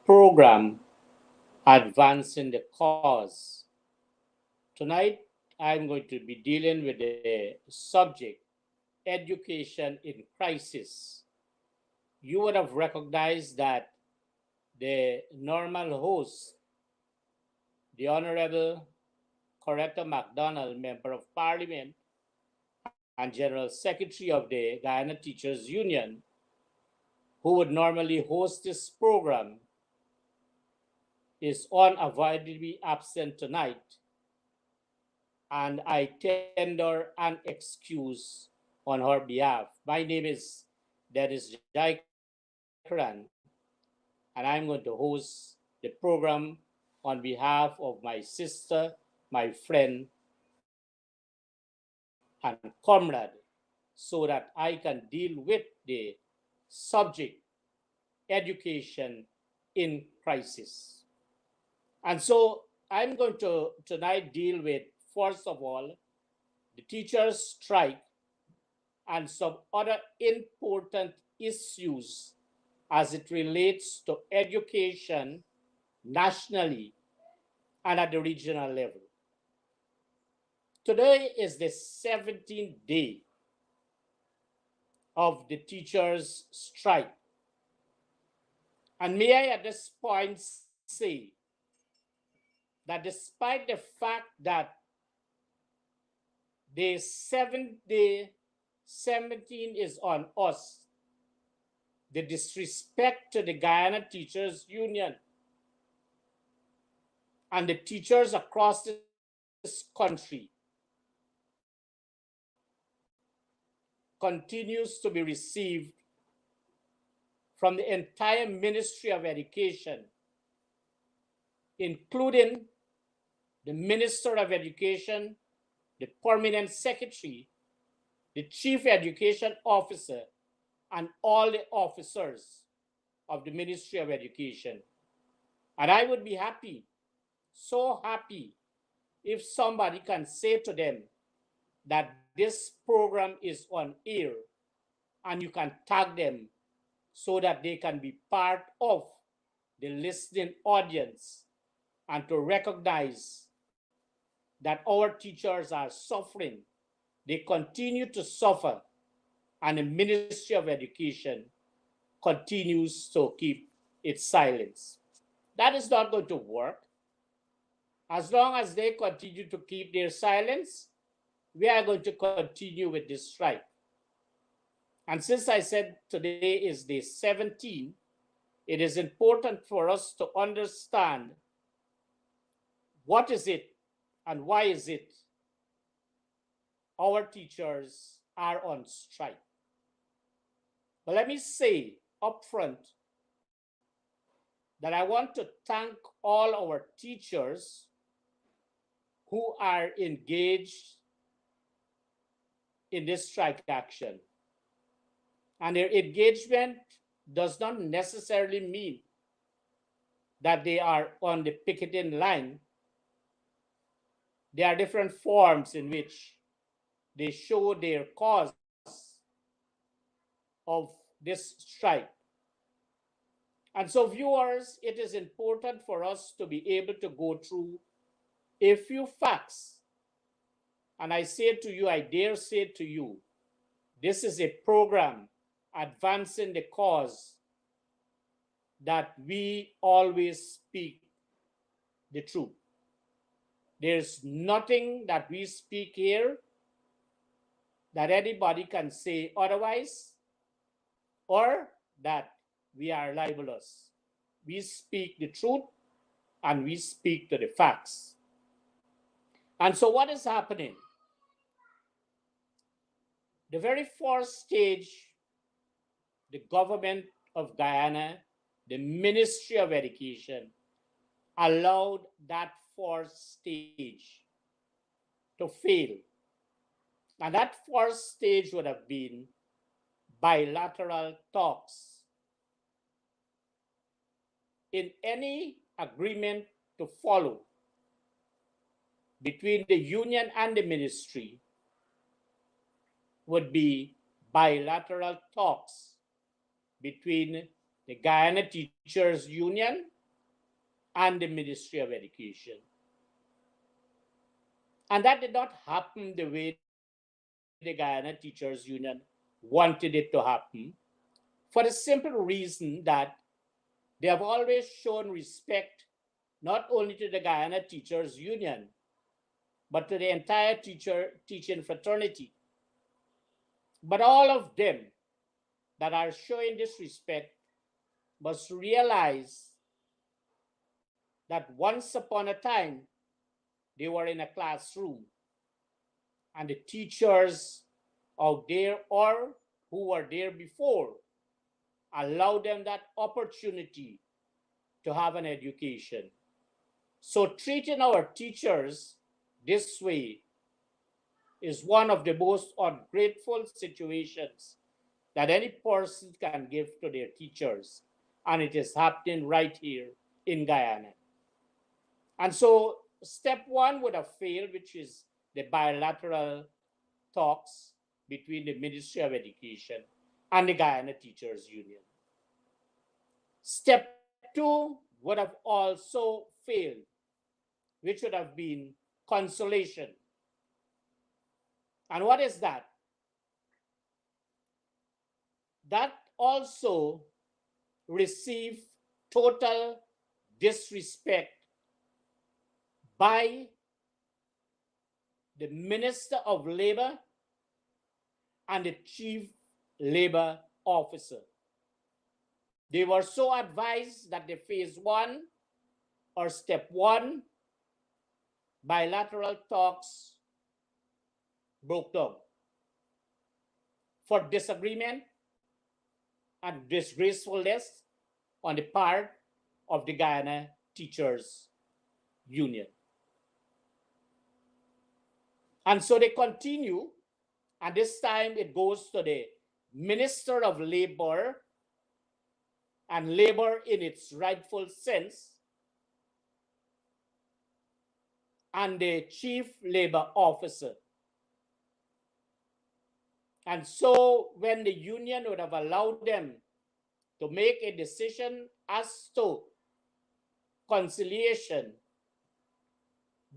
program Advancing the Cause. Tonight, I'm going to be dealing with the subject Education in Crisis. You would have recognized that the normal host, the Honorable Coretta MacDonald, Member of Parliament and General Secretary of the Guyana Teachers Union, who would normally host this program, is unavoidably absent tonight, and I tender an excuse on her behalf. My name is Denis Jaikaran, and I'm going to host the program on behalf of my sister, my friend, and comrade, so that I can deal with the subject education in crisis. And so I'm going to tonight deal with, first of all, the teachers' strike and some other important issues as it relates to education nationally and at the regional level. Today is the 17th day of the teachers' strike. And may I at this point say that despite the fact that the 7th day, 17 is on us, the disrespect to the Guyana Teachers Union and the teachers across this country continues to be received from the entire Ministry of Education, including the Minister of Education, the Permanent Secretary, the Chief Education Officer, and all the officers of the Ministry of Education. And I would be happy, so happy, if somebody can say to them that this program is on air and you can tag them so that they can be part of the listening audience and to recognize that our teachers are suffering. They continue to suffer, and the Ministry of Education continues to keep its silence. That is not going to work. As long as they continue to keep their silence, we are going to continue with this strike. And since I said today is the 17th, it is important for us to understand what is it and why is it our teachers are on strike. But let me say upfront that I want to thank all our teachers who are engaged in this strike action. And their engagement does not necessarily mean that they are on the picketing line. There are different forms in which they show their cause of this strike. And so, viewers, it is important for us to be able to go through a few facts. And I say to you, I dare say to you, this is a program advancing the cause that we always speak the truth. There's nothing that we speak here that anybody can say otherwise or that we are libelous. We speak the truth and we speak to the facts. And so what is happening? The very first stage, the government of Guyana, the Ministry of Education, allowed that first stage to fail. And that first stage would have been bilateral talks. In any agreement to follow between the union and the ministry would be bilateral talks between the Guyana Teachers Union and the Ministry of Education. And that did not happen the way the Guyana Teachers Union wanted it to happen, for the simple reason that they have always shown respect not only to the Guyana Teachers Union, but to the entire teaching fraternity. But all of them that are showing this respect must realize that once upon a time they were in a classroom and the teachers out there or who were there before allowed them that opportunity to have an education. So treating our teachers this way is one of the most ungrateful situations that any person can give to their teachers. And it is happening right here in Guyana. And so step one would have failed, which is the bilateral talks between the Ministry of Education and the Guyana Teachers Union. Step two would have also failed, which would have been consolation. And what is that? That also received total disrespect by the Minister of Labor and the Chief Labor Officer. They were so advised that the phase one or step one bilateral talks broke down for disagreement and disgracefulness on the part of the Guyana Teachers Union. And so they continue, and this time it goes to the Minister of Labor and labor in its rightful sense, and the Chief Labor Officer. And so when the union would have allowed them to make a decision as to conciliation,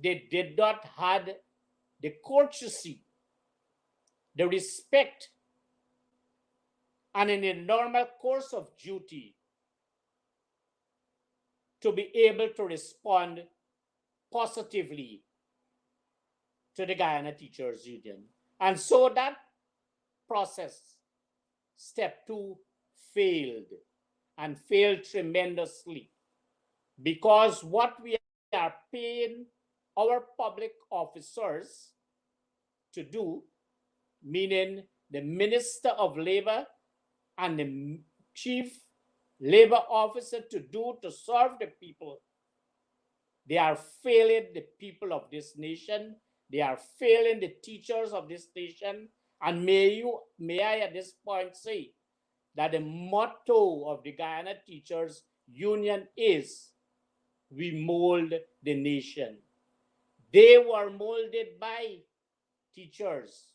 they did not have the courtesy, the respect, and in the normal course of duty to be able to respond positively to the Guyana Teachers Union. And so that process, step two, failed, and failed tremendously, because what we are paying our public officers to do, meaning the Minister of Labor and the Chief Labor Officer to do to serve the people, they are failing the people of this nation. They are failing the teachers of this nation. And may I at this point say that the motto of the Guyana Teachers Union is, we mold the nation. They were molded by teachers.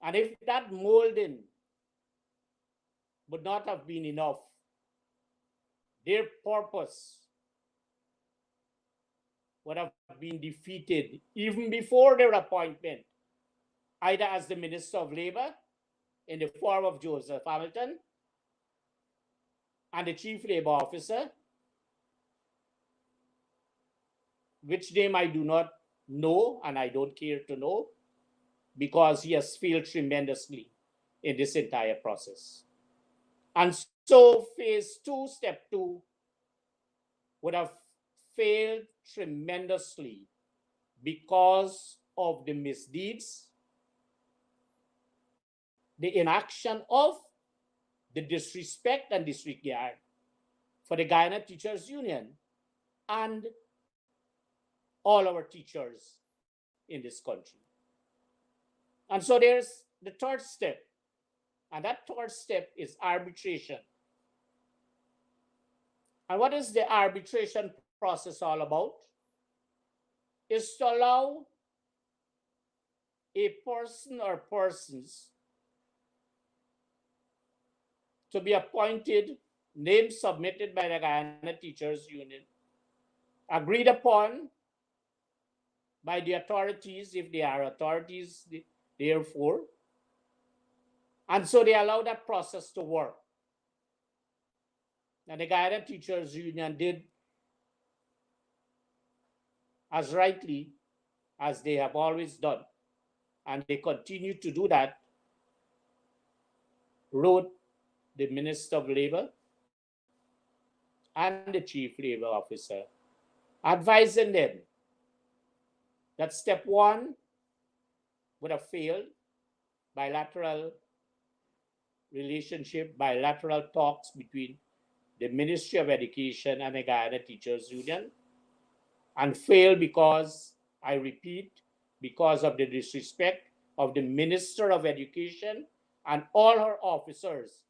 And if that molding would not have been enough, their purpose would have been defeated even before their appointment, either as the Minister of Labor in the form of Joseph Hamilton and the Chief Labor Officer, which name I do not know and I don't care to know, because he has failed tremendously in this entire process. And so phase two, step two, would have failed tremendously because of the misdeeds, the inaction of, the disrespect and disregard for the Guyana Teachers Union and all our teachers in this country. And so there's the third step, and that third step is arbitration. And what is the arbitration process all about? Is to allow a person or persons to be appointed names submitted by the Guyana Teachers Union, agreed upon by the authorities, if they are authorities, therefore. And so they allowed that process to work. And the Guyana Teachers Union did as rightly as they have always done. And they continue to do that, wrote the Minister of Labor and the Chief Labor Officer, advising them that step one would have failed, bilateral relationship, bilateral talks between the Ministry of Education and the Guyana Teachers Union, and failed because, I repeat, because of the disrespect of the Minister of Education and all her officers,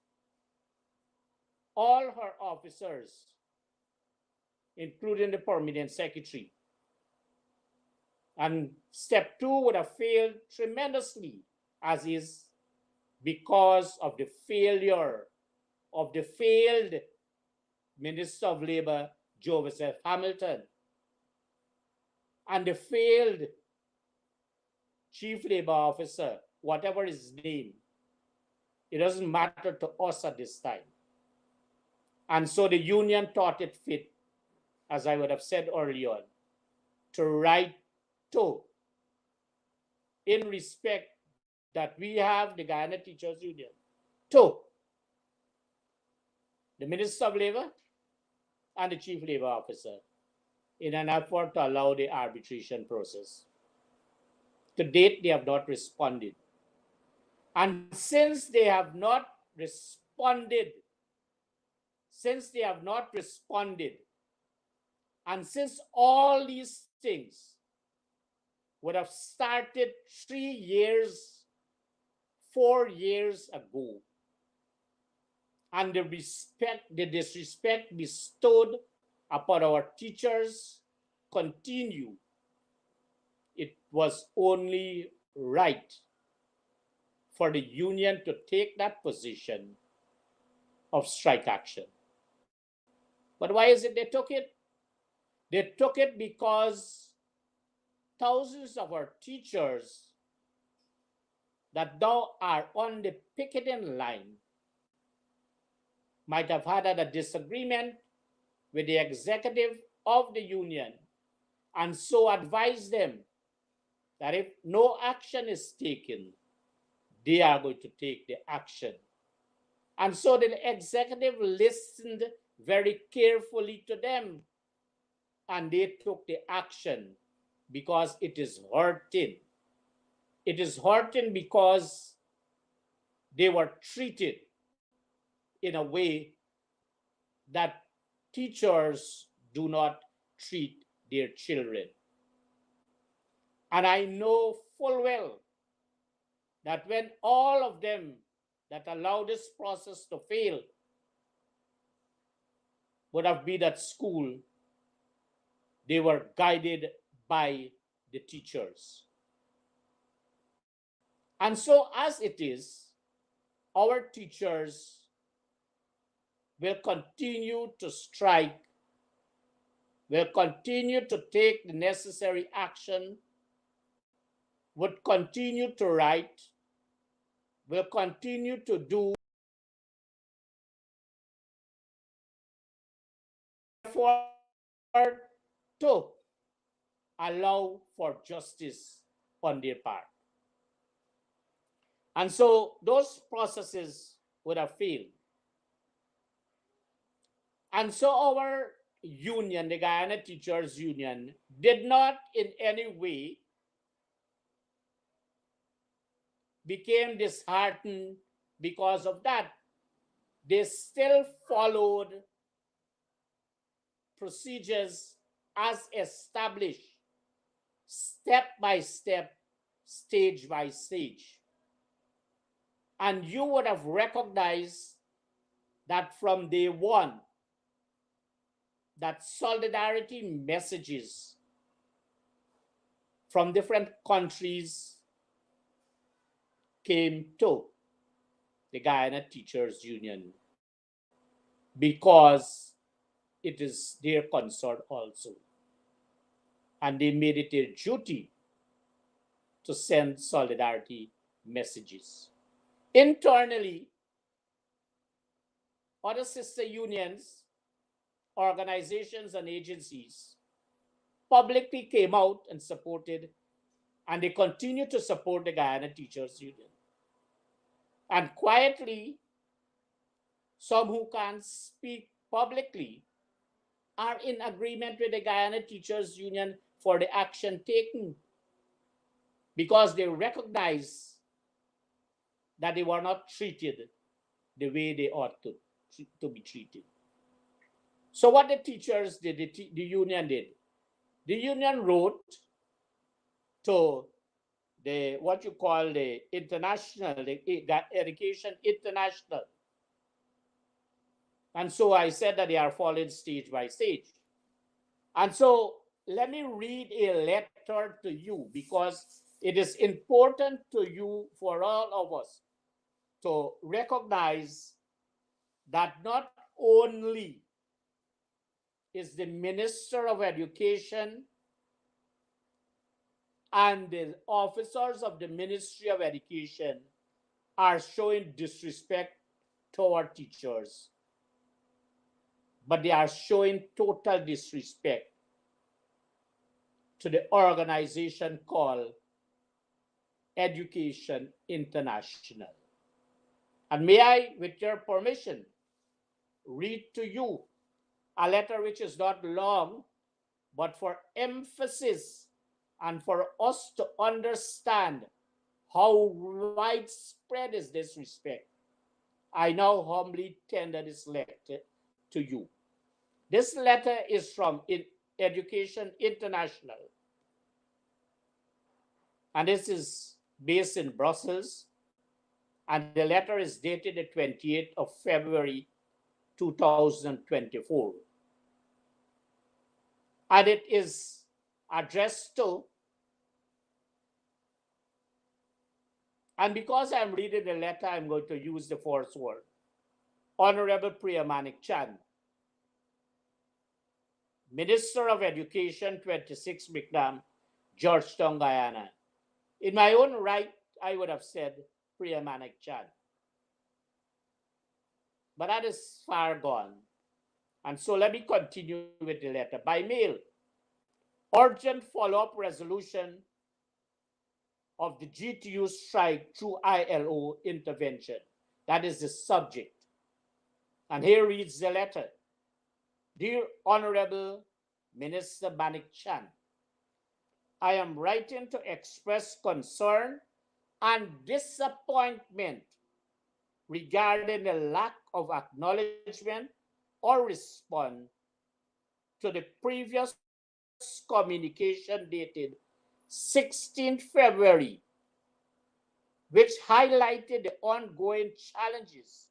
including the permanent secretary. And step two would have failed tremendously, as is because of the failure of the failed Minister of Labor, Joseph Hamilton, and the failed Chief Labor Officer, whatever his name. It doesn't matter to us at this time. And so the union thought it fit, as I would have said earlier on, to write to, in respect that we have the Guyana Teachers Union, to the Minister of Labor and the Chief Labor Officer, in an effort to allow the arbitration process. To date, they have not responded. And since they have not responded, and since all these things would have started 3 years, 4 years ago, and the disrespect bestowed upon our teachers continue, it was only right for the union to take that position of strike action. But why is it they took it? They took it because thousands of our teachers that now are on the picketing line might have had a disagreement with the executive of the union, and so advised them that if no action is taken, they are going to take the action. And so the executive listened very carefully to them, and they took the action because it is hurting. It is hurting because they were treated in a way that teachers do not treat their children. And I know full well that when all of them that allowed this process to fail would have been at school, they were guided by the teachers. And so as it is, our teachers will continue to strike, will continue to take the necessary action, would continue to write, will continue to do for to allow for justice on their part. And so those processes would have failed. And so our union, the Guyana Teachers Union, did not in any way became disheartened because of that. They still followed procedures as established, step by step, stage by stage. And you would have recognized that from day one, that solidarity messages from different countries came to the Guyana Teachers Union. because it is their concern also. And they made it their duty to send solidarity messages. Internally, other sister unions, organizations, and agencies publicly came out and supported, and they continue to support the Guyana Teachers Union. And quietly, some who can't speak publicly are in agreement with the Guyana Teachers Union for the action taken because they recognize that they were not treated the way they ought to be treated. So what the teachers did, the union did, the union wrote to the what you call the international, the education international. And so I said that they are following stage by stage. And so let me read a letter to you because it is important to you, for all of us, to recognize that not only is the Minister of Education and the officers of the Ministry of Education are showing disrespect toward teachers, but they are showing total disrespect to the organization called Education International. And may I, with your permission, read to you a letter which is not long, but for emphasis and for us to understand how widespread is this respect. I now humbly tender this letter to you. This letter is from Education International, and this is based in Brussels, and the letter is dated the 28th of February 2024. And it is addressed to, and because I'm reading the letter, I'm going to use the first word, Honorable Priyamanik Chan, Minister of Education, 26 Bikram, Georgetown, Guyana. In my own right, I would have said Priyamanik Chan. But that is far gone. And so let me continue with the letter. By mail, urgent follow-up resolution of the GTU strike through ILO intervention. That is the subject. And here reads the letter. Dear Honorable Minister Manik Chan, I am writing to express concern and disappointment regarding the lack of acknowledgement or response to the previous communication dated 16 February, which highlighted the ongoing challenges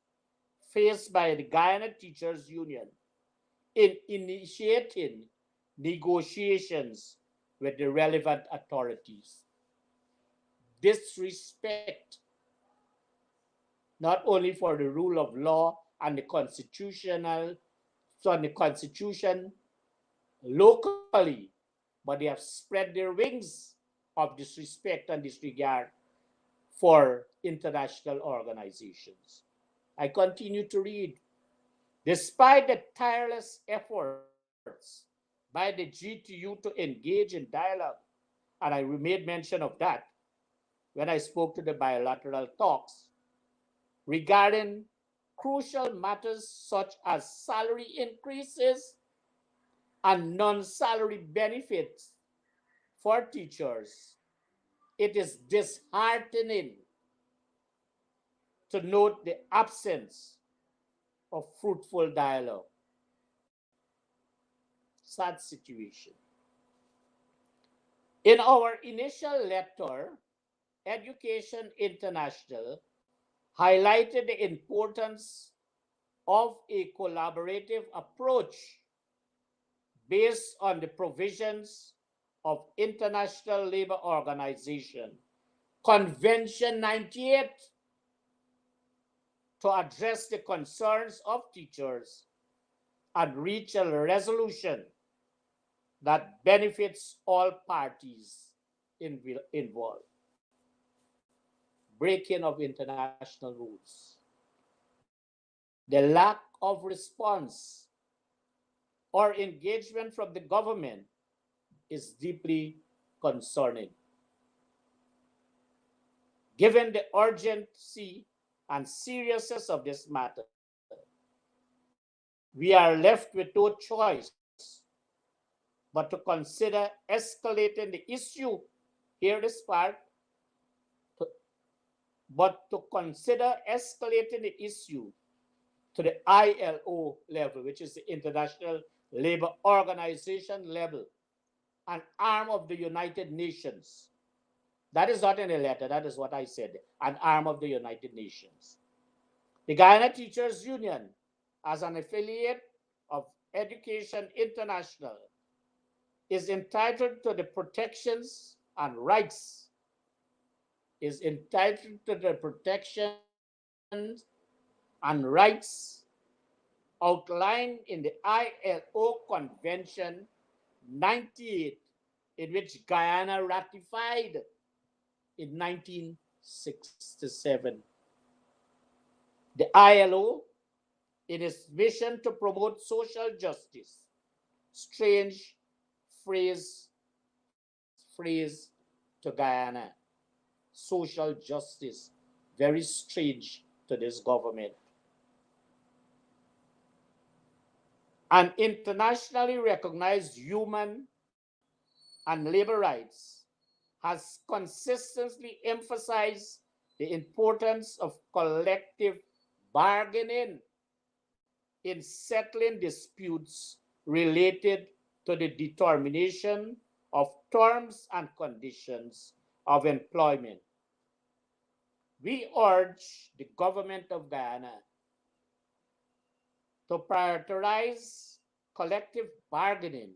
faced by the Guyana Teachers Union in initiating negotiations with the relevant authorities. Disrespect, not only for the rule of law and the constitution locally, but they have spread their wings of disrespect and disregard for international organizations. I continue to read. Despite the tireless efforts by the GTU to engage in dialogue, and I made mention of that when I spoke to the bilateral talks regarding crucial matters such as salary increases and non-salary benefits for teachers, it is disheartening to note the absence of fruitful dialogue. Sad situation. In our initial letter, Education International highlighted the importance of a collaborative approach based on the provisions of International Labour Organization, Convention 98, to address the concerns of teachers and reach a resolution that benefits all parties involved. Breaking of international rules. The lack of response or engagement from the government is deeply concerning. Given the urgency and seriousness of this matter, we are left with no choice but to consider escalating the issue. Hear this part, but to consider escalating the issue to the ILO level, which is the International Labour Organization level, an arm of the United Nations. That is not in a letter, that is what I said, an arm of the United Nations. The Guyana Teachers Union, as an affiliate of Education International, is entitled to the protections and rights, and rights outlined in the ILO Convention 98, in which Guyana ratified in 1967. The ILO, in its mission to promote social justice, strange phrase to Guyana, social justice, very strange to this government. An internationally recognized human and labor rights has consistently emphasized the importance of collective bargaining in settling disputes related to the determination of terms and conditions of employment. We urge the government of Guyana to prioritize collective bargaining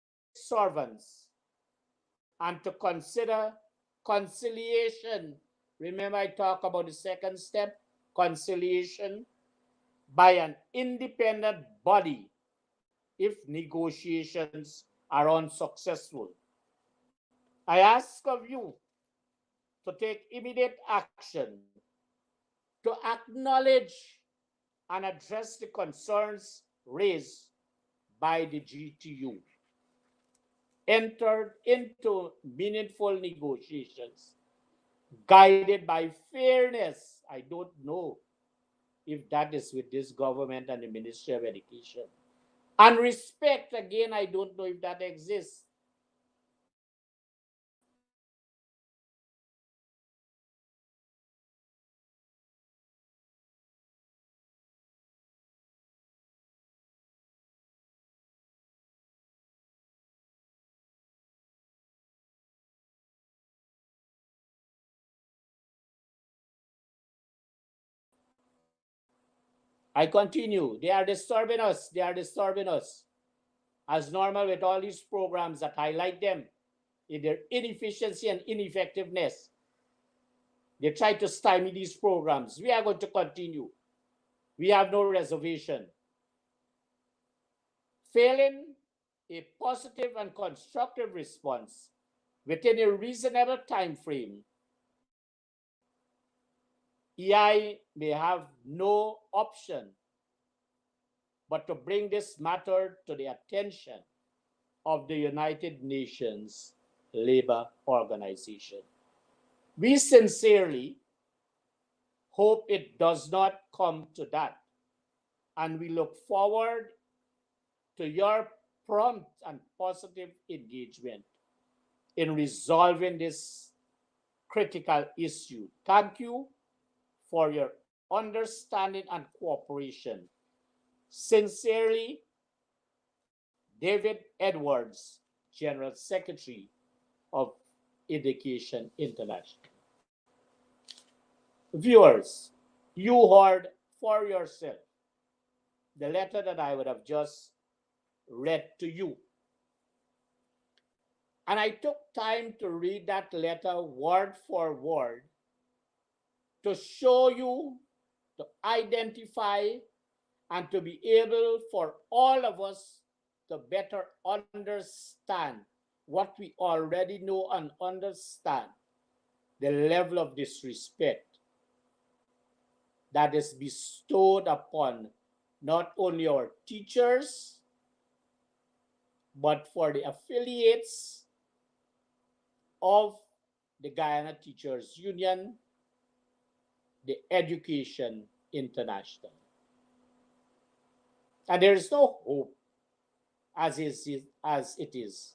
with its servants and to consider conciliation. Remember, I talked about the second step, conciliation, by an independent body if negotiations are unsuccessful. I ask of you to take immediate action to acknowledge and address the concerns raised by the GTU. Entered into meaningful negotiations guided by fairness. I don't know if that is with this government and the Ministry of Education. And respect, again, I don't know if that exists. I continue. They are disturbing us. They are disturbing us. As normal with all these programs that highlight them in their inefficiency and ineffectiveness, they try to stymie these programs. We are going to continue. We have no reservation. Failing a positive and constructive response within a reasonable time frame, EI may have no option but to bring this matter to the attention of the United Nations Labour Organization. We sincerely hope it does not come to that, and we look forward to your prompt and positive engagement in resolving this critical issue. Thank you for your understanding and cooperation. Sincerely, David Edwards, General Secretary of Education International. Viewers, you heard for yourself the letter that I would have just read to you. And I took time to read that letter word for word to show you, to identify, and to be able for all of us to better understand what we already know and understand, the level of disrespect that is bestowed upon not only our teachers, but for the affiliates of the Guyana Teachers Union, the Education International. And there is no hope as it is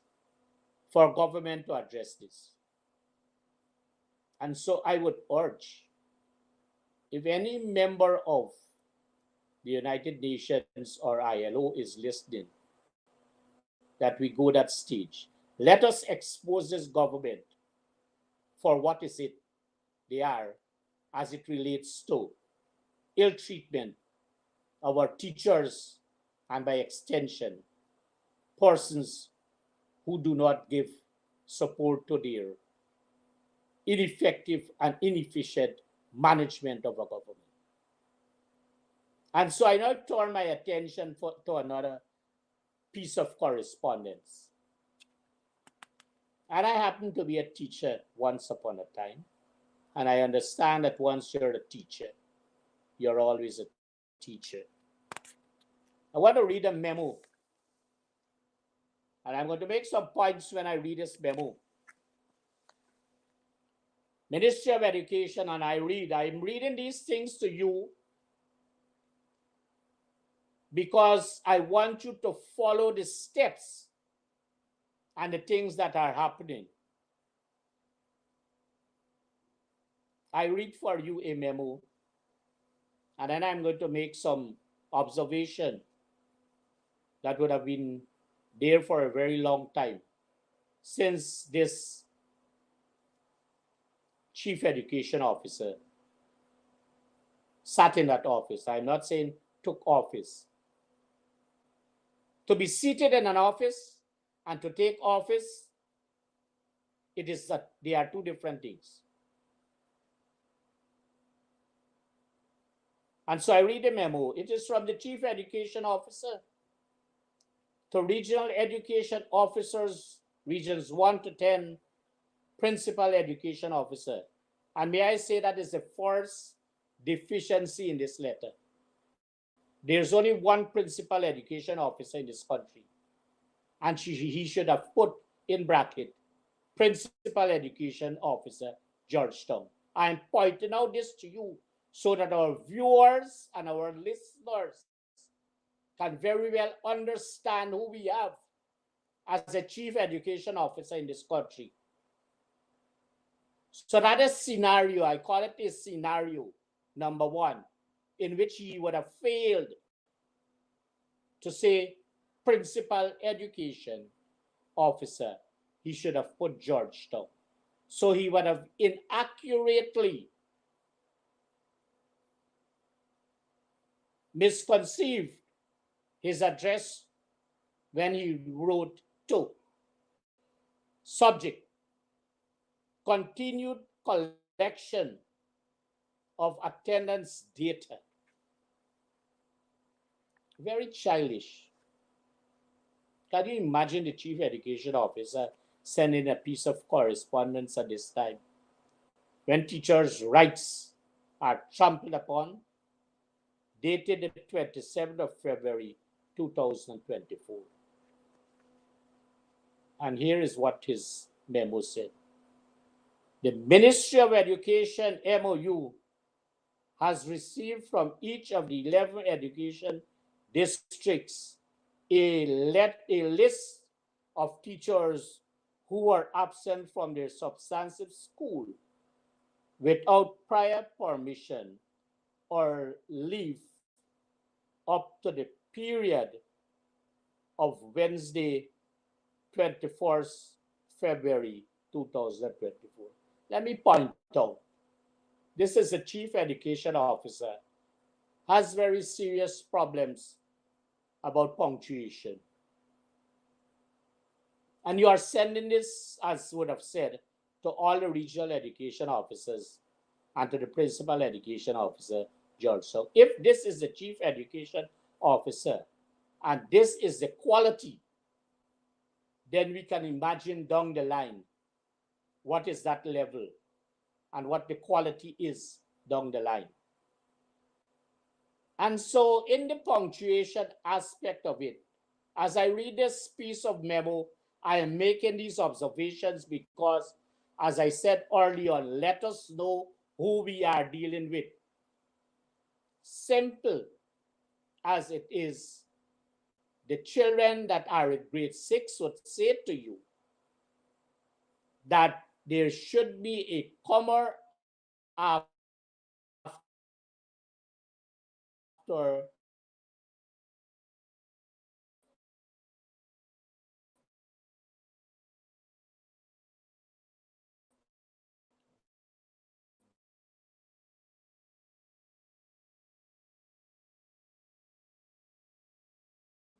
for government to address this. And so I would urge, if any member of the United Nations or ILO is listening, that we go that stage. Let us expose this government for what is it they are as it relates to ill treatment of our teachers and by extension, persons who do not give support to their ineffective and inefficient management of a government. And so I now turn my attention to another piece of correspondence. And I happen to be a teacher once upon a time. And I understand that once you're a teacher, you're always a teacher. I want to read a memo. And I'm going to make some points when I read this memo. Ministry of Education, and I'm reading these things to you because I want you to follow the steps and the things that are happening. I read for you a memo, and then I'm going to make some observation that would have been there for a very long time since this chief education officer sat in that office. I'm not saying took office. To be seated in an office and to take office, it is that they are two different things. And so I read a memo. It is from the chief education officer to regional education officers, regions 1 to 10, principal education officer. And may I say that is the first deficiency in this letter. There's only one principal education officer in this country. And he should have put in bracket, principal education officer, Georgetown. I'm pointing out this to you so that our viewers and our listeners can very well understand who we have as a chief education officer in this country. So that is scenario, I call it a scenario number one, in which he would have failed to say principal education officer. He should have put Georgetown. So he would have inaccurately misconceived his address when he wrote to subject, continued collection of attendance data. Very childish. Can you imagine the chief education officer sending a piece of correspondence at this time when teachers' rights are trampled upon, dated the 27th of February 2024? And here is what his memo said. The Ministry of Education MOU has received from each of the 11 education districts a list of teachers who were absent from their substantive school without prior permission or leave up to the period of Wednesday, 21st February 2024. Let me point out, this is a chief education officer, has very serious problems about punctuation. And you are sending this, as would have said, to all the regional education officers and to the principal education officer, George. So if this is the chief education officer, and this is the quality, then we can imagine down the line what is that level and what the quality is down the line. And so, in the punctuation aspect of it, as I read this piece of memo, I am making these observations because, as I said earlier on, let us know who we are dealing with. Simple as it is, the children that are in grade 6 would say to you that there should be a comma after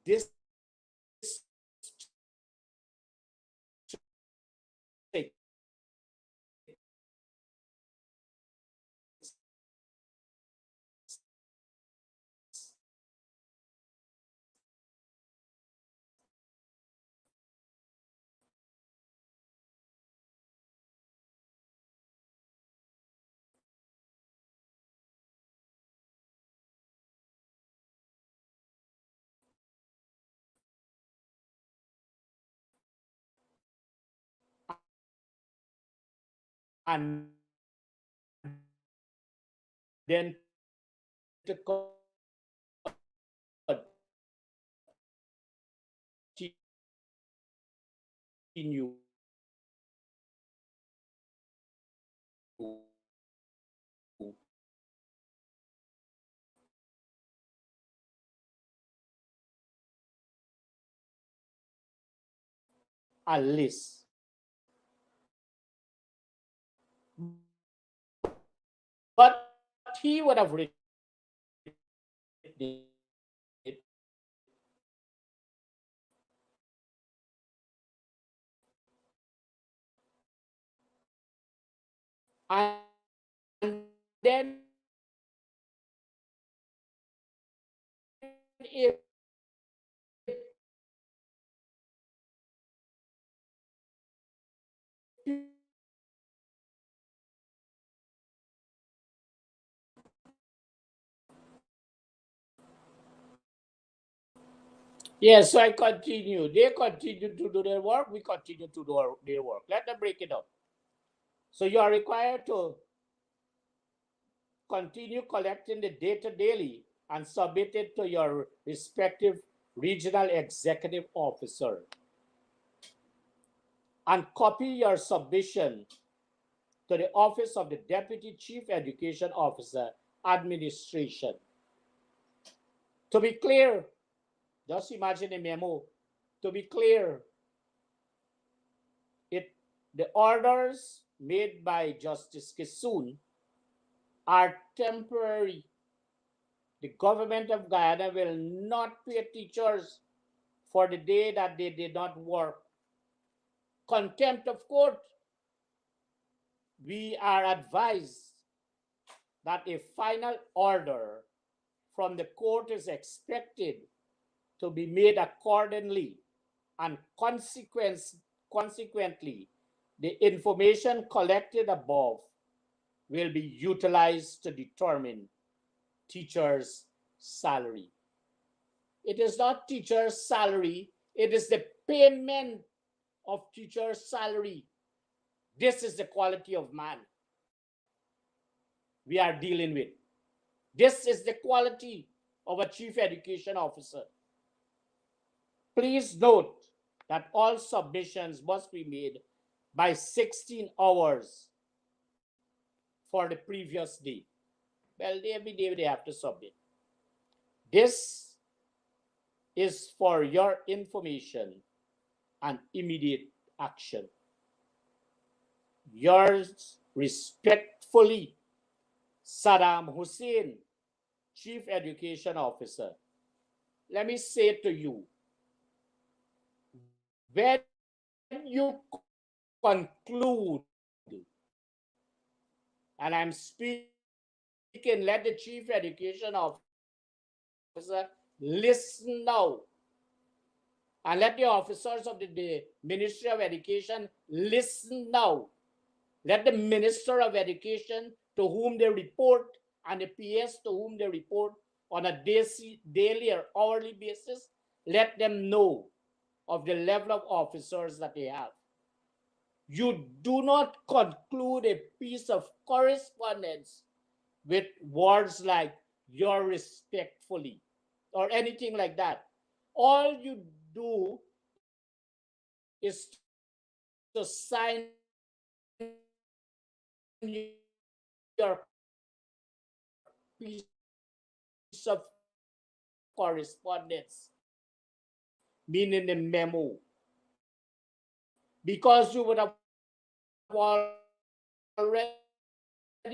this and then to continue a list. But he would have written it and then if yes, so I continue. They continue to do their work. We continue to do their work. Let them break it up. So you are required to continue collecting the data daily and submit it to your respective regional executive officer. And copy your submission to the Office of the Deputy Chief Education Officer, Administration. To be clear, just imagine a memo. To be clear, the orders made by Justice Kisun are temporary. The government of Guyana will not pay teachers for the day that they did not work. Contempt of court. We are advised that a final order from the court is expected to be made accordingly, and consequently, the information collected above will be utilized to determine teachers' salary. It is not teachers' salary, it is the payment of teachers' salary. This is the quality of man we are dealing with. This is the quality of a chief education officer. Please note that all submissions must be made by 16 hours for the previous day. Well, every day they have to submit. This is for your information and immediate action. Yours respectfully, Saddam Hussein, Chief Education Officer. Let me say to you, when you conclude, and I'm speaking, let the Chief Education Officer listen now. And let the officers of the Ministry of Education listen now. Let the Minister of Education, to whom they report, and the PS to whom they report on a daily or hourly basis, let them know of the level of officers that they have. You do not conclude a piece of correspondence with words like "your respectfully" or anything like that. All you do is to sign your piece of correspondence, meaning the memo, because you would have already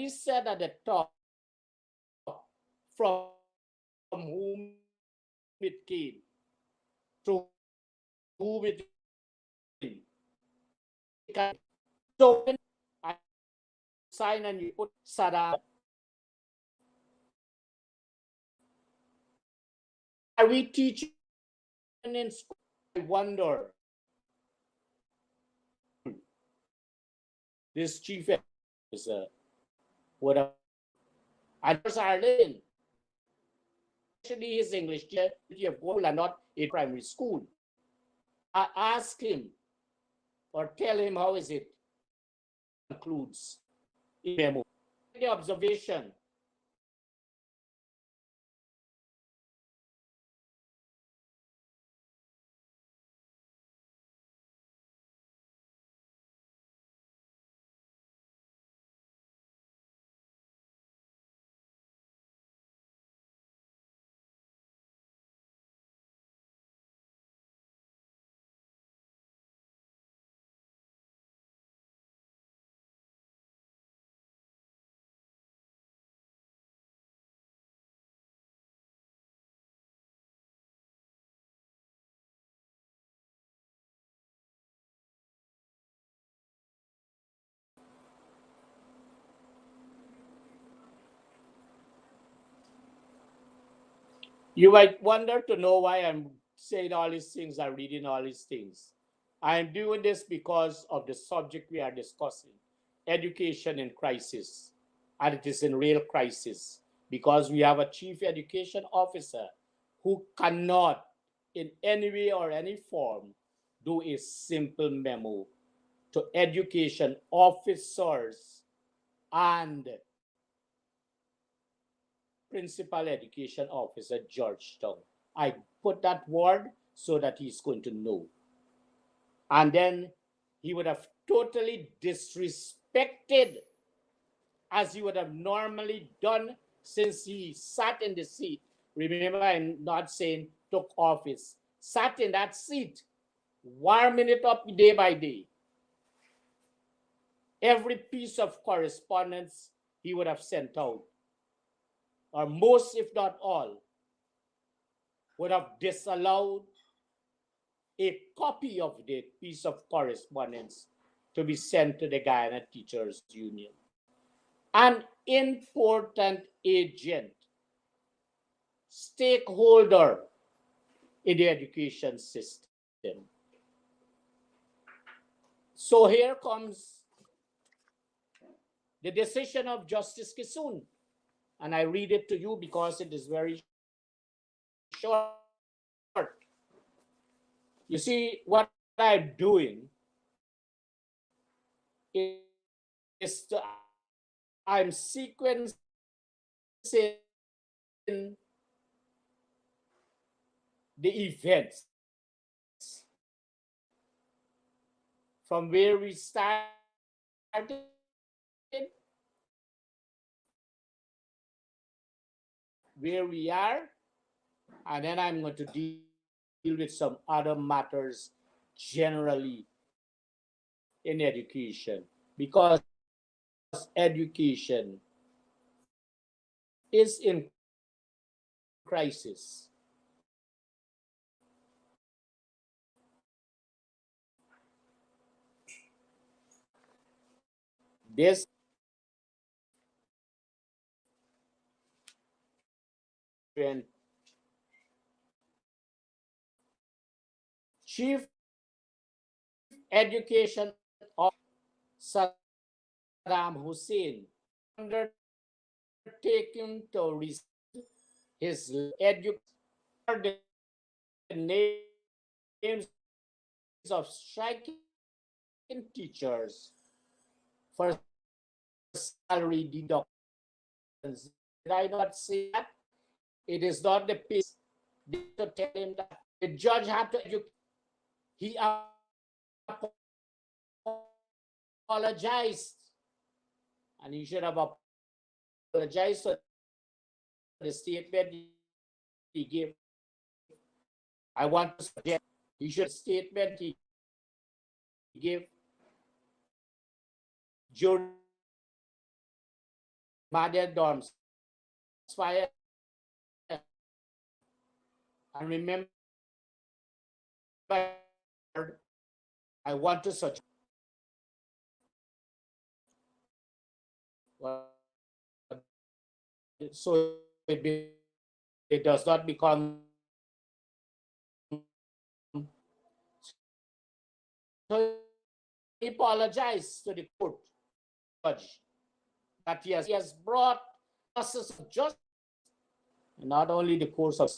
said at the top from whom it came, to whom it came. So when I sign and you put Sada, are we teaching in school? I wonder, this chief officer would have, and Ireland, actually his English teacher of goal and not in primary school. I ask him or tell him how is it concludes in memo. The observation. You might wonder to know why I'm saying all these things and reading all these things. I'm doing this because of the subject we are discussing, education in crisis. And it is in real crisis because we have a chief education officer who cannot, in any way or any form, do a simple memo to education officers and principal education officer Georgetown. I put that word so that he's going to know. And then he would have totally disrespected, as he would have normally done since he sat in the seat. Remember, I'm not saying took office, sat in that seat, warming it up day by day. Every piece of correspondence he would have sent out, or most, if not all, would have disallowed a copy of the piece of correspondence to be sent to the Guyana Teachers Union. An important agent, stakeholder in the education system. So here comes the decision of Justice Kisun. And I read it to you because it is very short. You see, what I'm doing is I'm sequencing the events from where we started, where we are, and then I'm going to deal with some other matters generally in education, because education is in crisis. This Chief Education Officer Saddam Hussein undertaken to receive his education, the names of striking teachers for salary deductions. Did I not say that? It is not the piece to tell him that the judge had to educate. He apologized, and he should have apologized for the statement he gave. I want to suggest he should statement he gave during Mother Dorm's fire. And remember, I want to suggest so it does not become so he apologized to the court judge that he has brought process of justice, not only the course of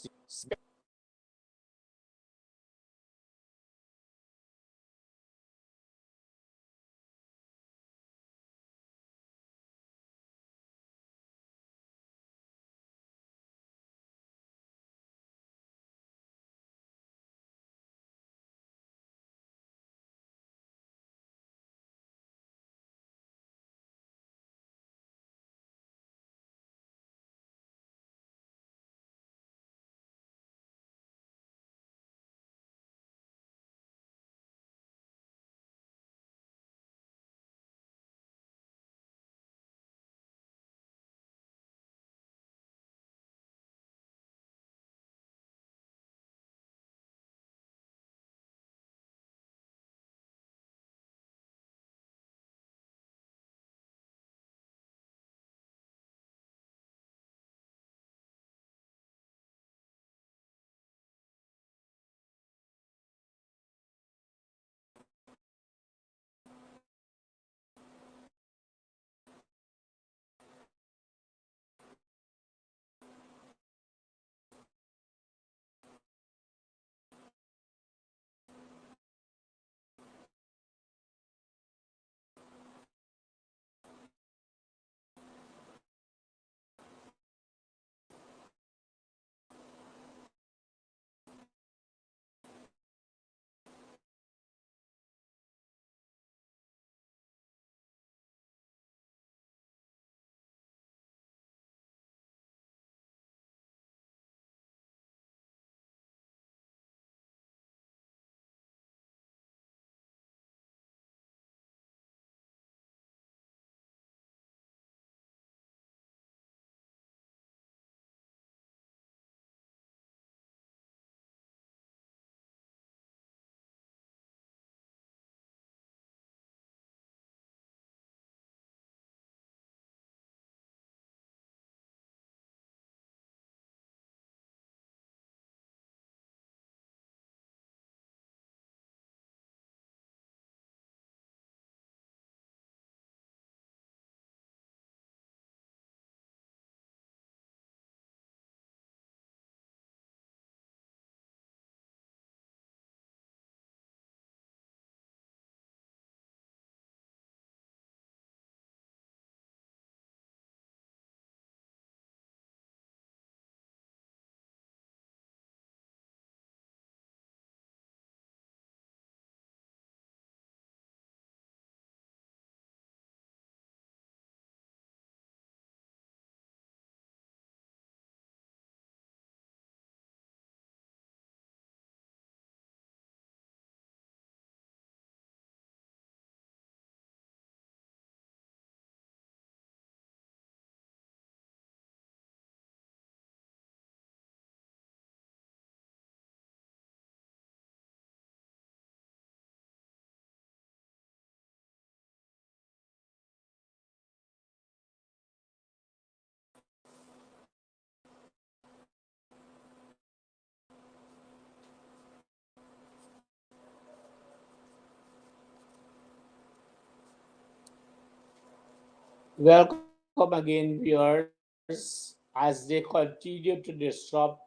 Welcome again, viewers. As they continue to disrupt,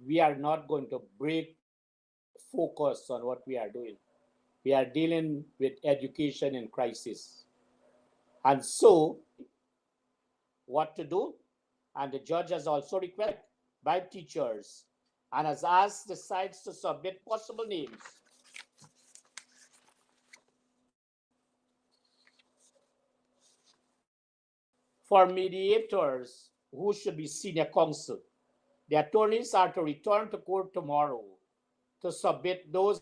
we are not going to break focus on what we are doing. We are dealing with education in crisis. And so, what to do? And the judge has also requested by teachers and has asked the sides to submit possible names for mediators who should be senior counsel. The attorneys are to return to court tomorrow to submit those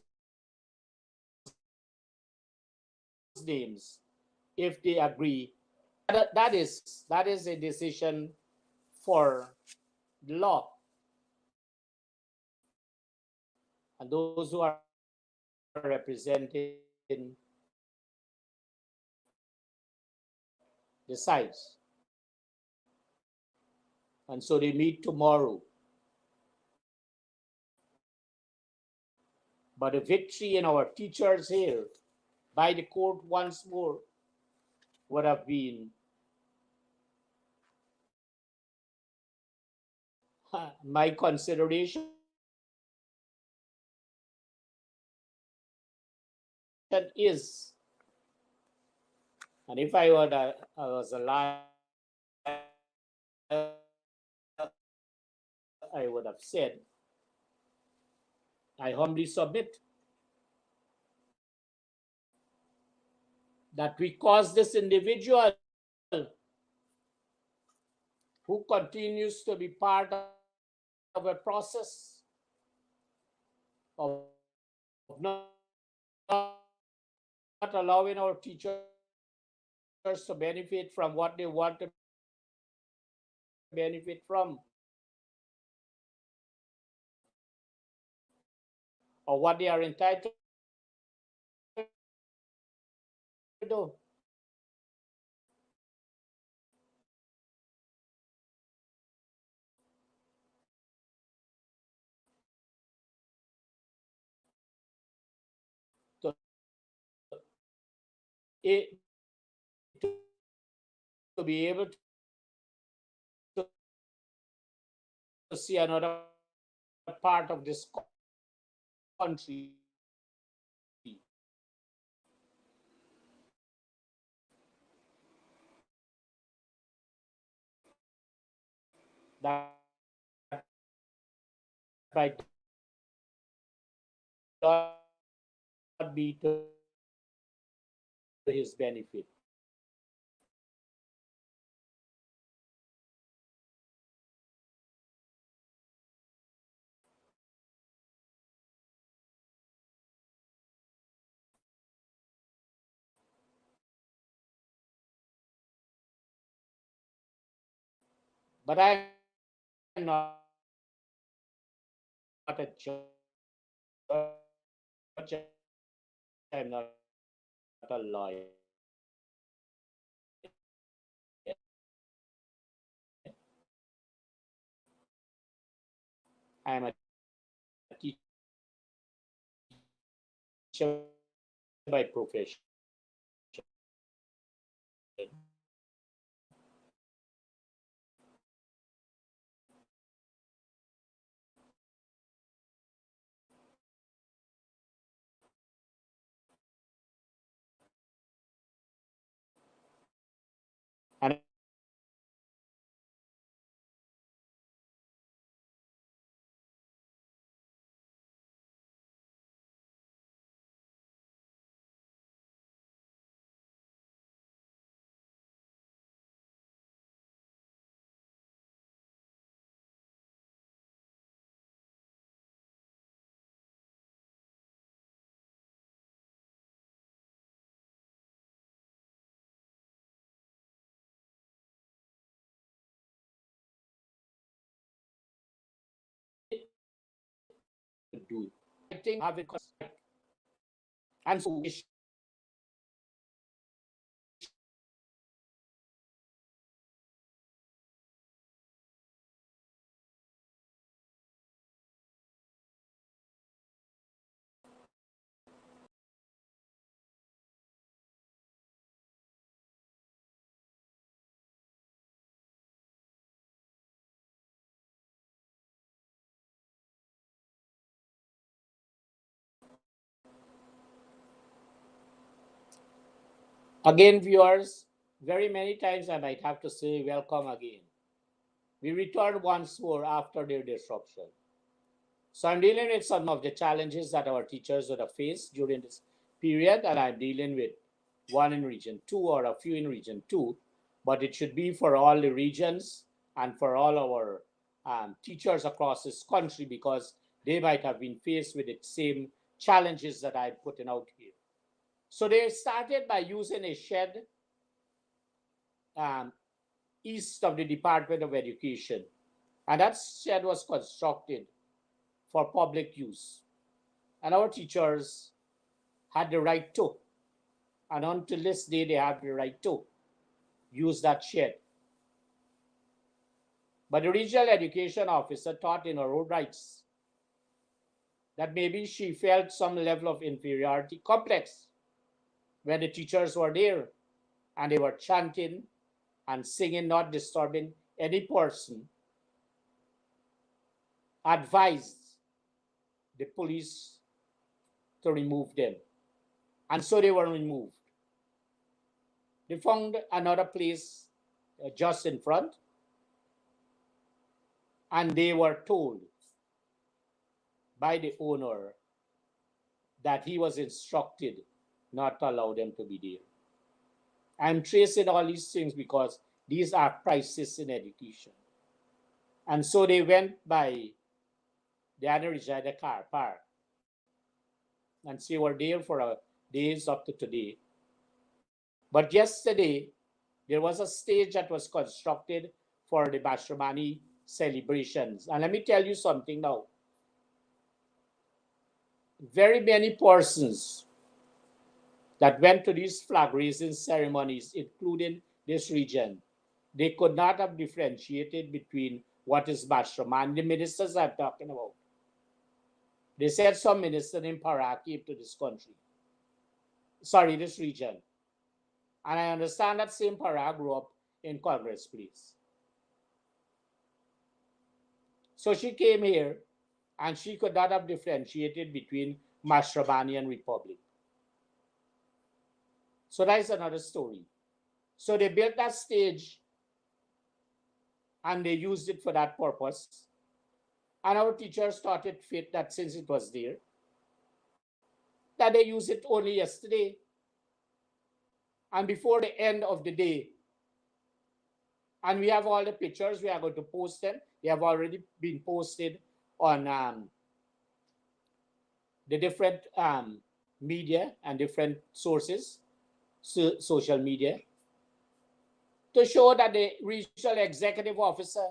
names if they agree. That is a decision for the law and those who are representing the sides. And so they meet tomorrow. But a victory in our teachers here by the court once more would have been my consideration is, and if I was alive, I would have said, I humbly submit that we cause this individual who continues to be part of a process of not allowing our teachers to benefit from what they want to benefit from or what they are entitled to do. To, to be able to see another part of this country that might not be to his benefit. But I am not a judge. I'm not a lawyer. I'm a teacher by profession. And do I think have it and so Again, viewers, very many times I might have to say welcome again. We return once more after their disruption. So I'm dealing with some of the challenges that our teachers would have faced during this period, and I'm dealing with one in region 2 or a few in region 2, but it should be for all the regions and for all our teachers across this country, because they might have been faced with the same challenges that I'm putting out here. So they started by using a shed um, east of the Department of Education, and that shed was constructed for public use. And our teachers had the right to, and until this day, they have the right to use that shed. But the regional education officer thought in her own rights that maybe she felt some level of inferiority complex when the teachers were there and they were chanting and singing, not disturbing any person, advised the police to remove them. And so they were removed. They found another place just in front, and they were told by the owner that he was instructed not to allow them to be there. I'm tracing all these things because these are crises in education. And so they went by the Denis Jaikaran Park, and so they were there for days up to today. But yesterday, there was a stage that was constructed for the Bashramani celebrations. And let me tell you something now. Very many persons that went to these flag raising ceremonies, including this region, they could not have differentiated between what is Bashraman, the ministers I'm talking about. They said some minister named Parag came to this country. Sorry, this region. And I understand that same Parag grew up in Congress Place. So she came here and she could not have differentiated between Mashrabani and Republic. So that is another story. So they built that stage and they used it for that purpose. And our teachers thought it fit that since it was there, that they used it only yesterday. And before the end of the day, and we have all the pictures, we are going to post them. They have already been posted on the different media and different sources, social media, to show that the regional executive officer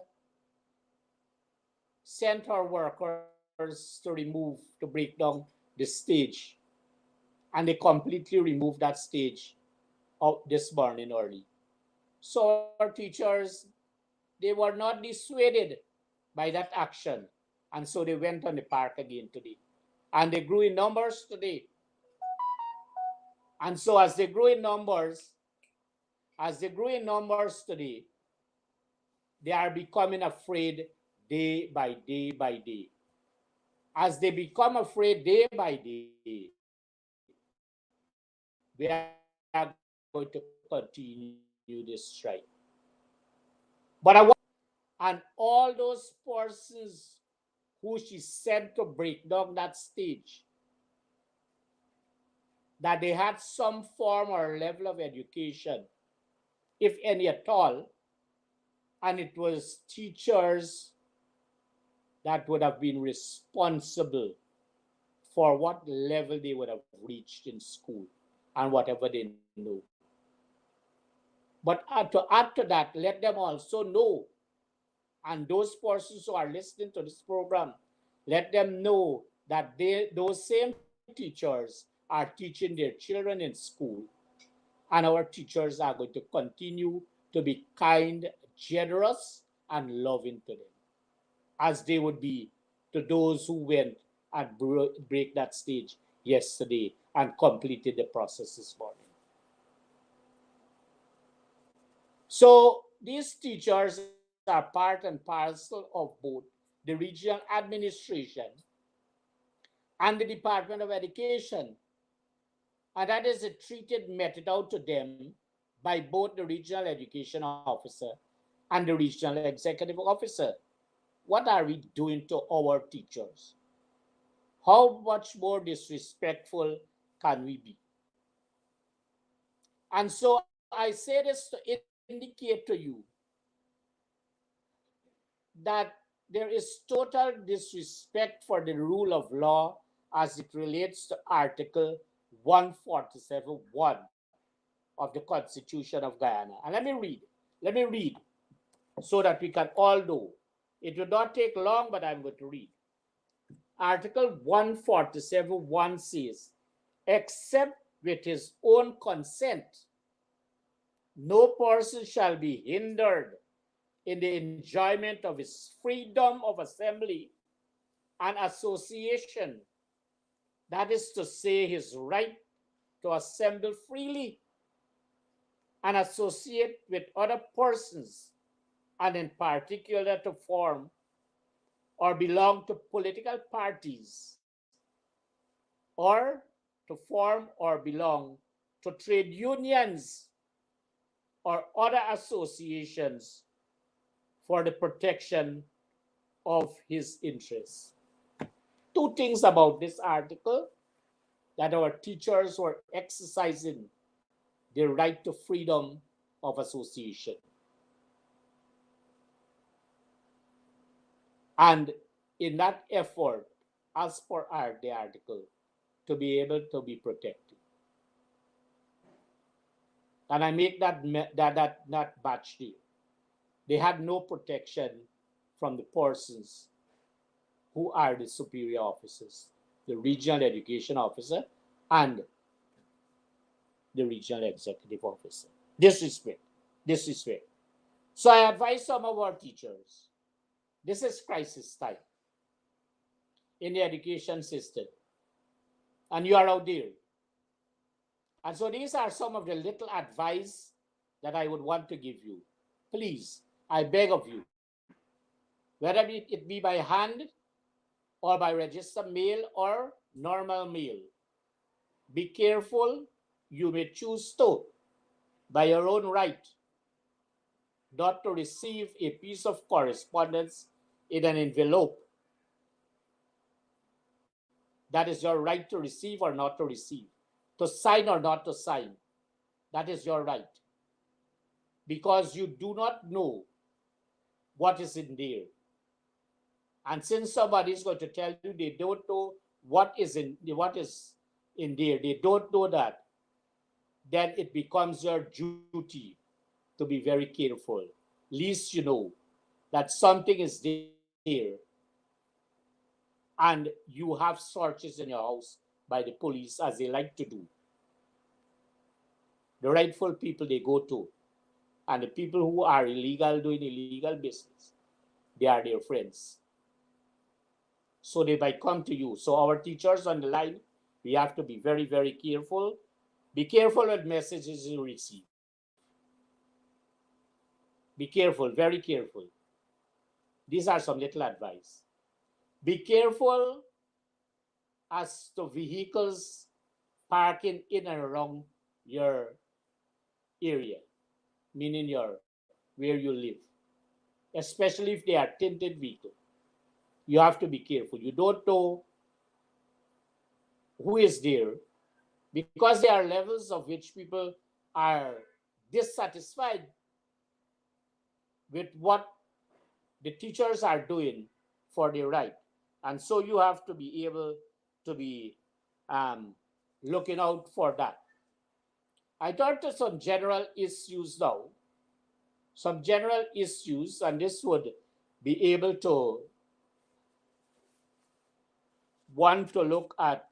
sent her workers to remove, to break down the stage. And they completely removed that stage this morning early. So our teachers, they were not dissuaded by that action. And so they went on the park again today. And they grew in numbers today. And so as they grew in numbers today, they are becoming afraid day by day by day. As they become afraid day by day, we are going to continue this strike. But I want, and all those persons who she sent to break down that stage, that they had some form or level of education, if any at all, and it was teachers that would have been responsible for what level they would have reached in school and whatever they know. But to add to that, let them also know, and those persons who are listening to this program, let them know that those same teachers are teaching their children in school, and our teachers are going to continue to be kind, generous, and loving to them, as they would be to those who went and break that stage yesterday and completed the process this morning. So these teachers are part and parcel of both the regional administration and the Department of Education. and that is a treated meted out to them by both the regional education officer and the regional executive officer. What are we doing to our teachers? How much more disrespectful can we be? And so I say this to indicate to you that there is total disrespect for the rule of law as it relates to Article 147.1 of the Constitution of Guyana. And let me read so that we can all know. It will not take long, but I'm going to read. Article 147.1 says, except with his own consent, no person shall be hindered in the enjoyment of his freedom of assembly and association. That is to say, his right to assemble freely and associate with other persons, and in particular to form or belong to political parties, or to form or belong to trade unions or other associations for the protection of his interests. Two things about this article: that our teachers were exercising their right to freedom of association. And in that effort, as per the article, to be able to be protected. And I make that batch there. They had no protection from the persons who are the superior officers, the regional education officer and the regional executive officer. Disrespect, disrespect. So I advise some of our teachers, this is crisis time in the education system, and you are out there. And so these are some of the little advice that I would want to give you. Please, I beg of you, whether it be by hand or by registered mail or normal mail, be careful. You may choose to, by your own right, not to receive a piece of correspondence in an envelope. That is your right to receive or not to receive, to sign or not to sign. That is your right. Because you do not know what is in there. And since somebody is going to tell you they don't know what is in there, they don't know that, then it becomes your duty to be very careful. Least you know that something is there and you have searches in your house by the police, as they like to do. The rightful people they go to, and the people who are illegal, doing illegal business, they are their friends. So they might come to you. So our teachers on the line, we have to be very, very careful. Be careful with messages you receive. Be careful, very careful. These are some little advice. Be careful as to vehicles parking in and around your area, meaning where you live, especially if they are tinted vehicles. You have to be careful. You don't know who is there, because there are levels of which people are dissatisfied with what the teachers are doing for their right. And so you have to be able to be looking out for that. I thought to some general issues now, some general issues, and this would be able to want to look at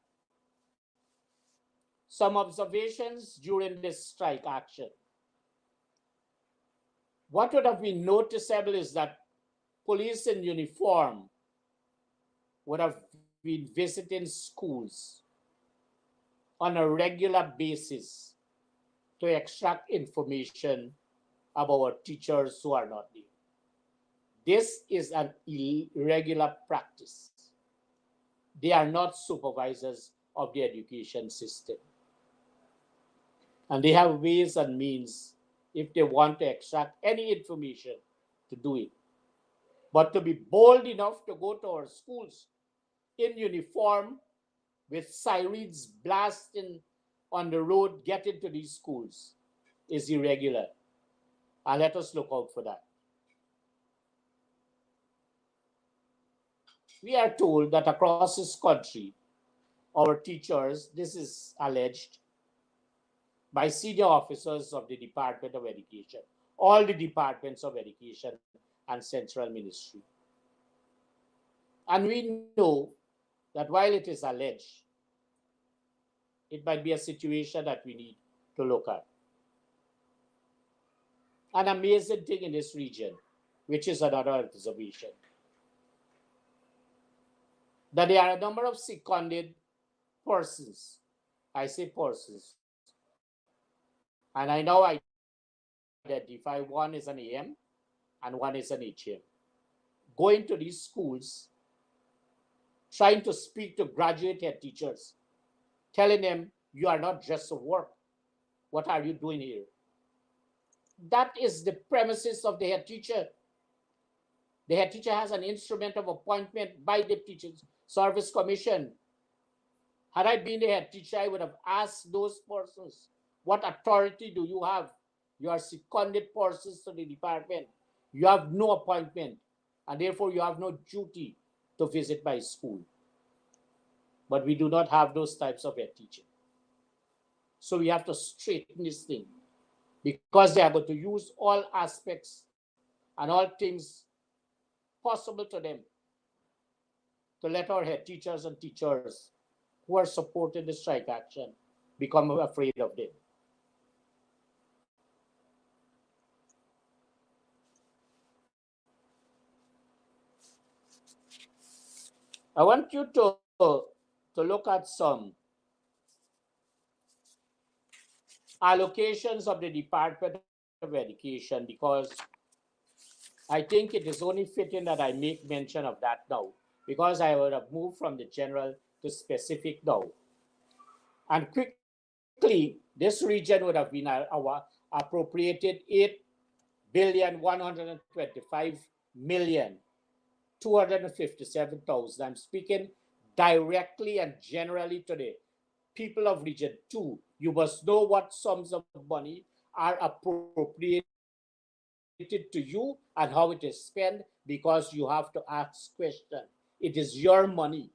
some observations during this strike action. What would have been noticeable is that police in uniform would have been visiting schools on a regular basis to extract information about teachers who are not there. This is an irregular practice. They are not supervisors of the education system. And they have ways and means if they want to extract any information to do it. But to be bold enough to go to our schools in uniform with sirens blasting on the road, getting to these schools is irregular. And let us look out for that. We are told that across this country, our teachers, this is alleged by senior officers of the Department of Education, all the departments of education and central ministry. And we know that while it is alleged, it might be a situation that we need to look at. An amazing thing in this region, which is another observation, that there are a number of seconded persons. I say persons. And I now identify one is an AM and one is an HM. Going to these schools, trying to speak to graduate head teachers, telling them, you are not just a work. What are you doing here? That is the premises of the head teacher. The head teacher has an instrument of appointment by the Teachers Service Commission. Had I been the head teacher, I would have asked those persons, what authority do you have? You are seconded persons to the department. You have no appointment, and therefore you have no duty to visit my school. But we do not have those types of head teaching. So we have to straighten this thing, because they are going to use all aspects and all things possible to them to let our head teachers and teachers who are supporting the strike action become afraid of them. I want you to look at some allocations of the Department of Education, because I think it is only fitting that I make mention of that now, because I would have moved from the general to specific now. And quickly, this region would have been appropriated 8,125,257,000. I'm speaking directly and generally to the people of Region 2. You must know what sums of money are appropriated to you and how it is spent, because you have to ask questions. It is your money.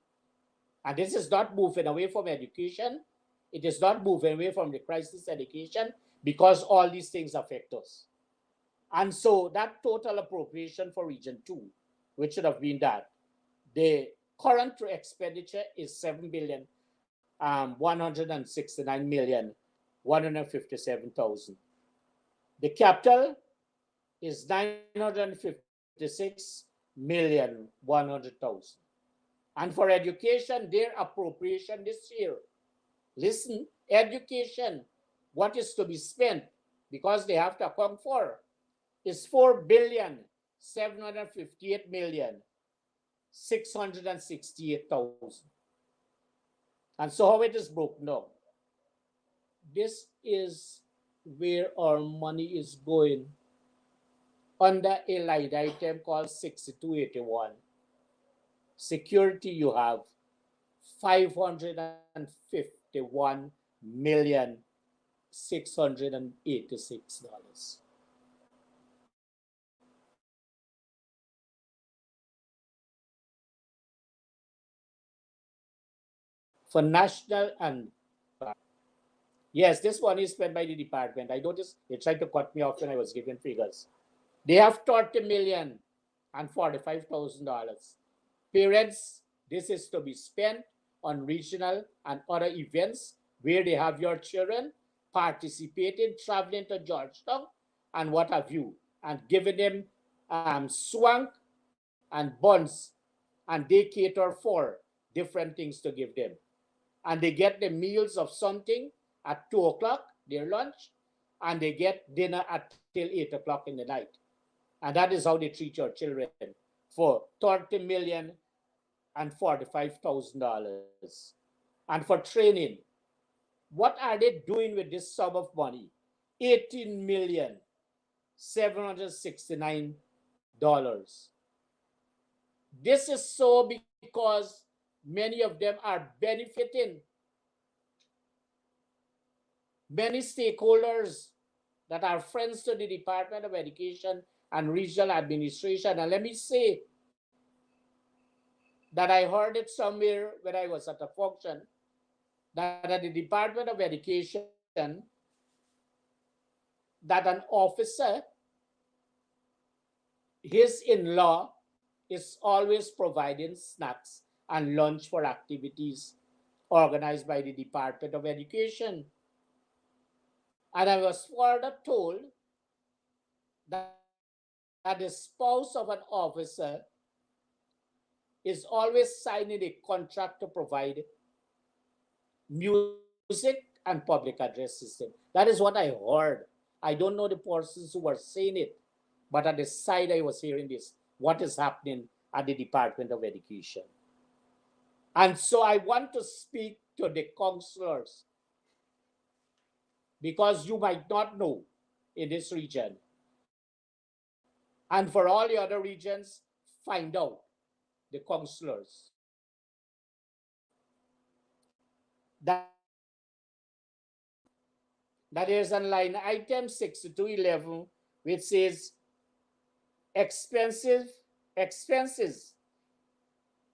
And this is not moving away from education. It is not moving away from the crisis education, because all these things affect us. And so that total appropriation for Region 2, which should have been that, the current expenditure is 7,169,157,000. The capital is 956,100,000. And for education, their appropriation this year, listen, education, what is to be spent, because they have to account for, is 4,758,668,000. And so how it is broken down? This is where our money is going under a line item called 6281. Security, you have $551,686. For national and yes, this one is spent by the department. I noticed they tried to cut me off when I was giving figures. They have $30,045,000. Parents, this is to be spent on regional and other events where they have your children participating, traveling to Georgetown and what have you, and giving them swank and buns, and they cater for different things to give them. And they get the meals of something at 2 o'clock, their lunch, and they get dinner at till 8 o'clock in the night. And that is how they treat your children for $30,045,000. And for training, What are they doing with this sum of money? 18,769,000. This is so because many of them are benefiting many stakeholders that are friends to the Department of Education and Regional Administration. And let me say that I heard it somewhere when I was at a function that at the Department of Education, that an officer, his in-law, is always providing snacks and lunch for activities organized by the Department of Education. And I was further told that the spouse of an officer is always signing a contract to provide music and public address system. That is what I heard. I don't know the persons who were saying it, but at the side I was hearing this, what is happening at the Department of Education. And so I want to speak to the counselors because you might not know in this region. And for all the other regions, find out the counselors that that is on line item 6211, which says expensive expenses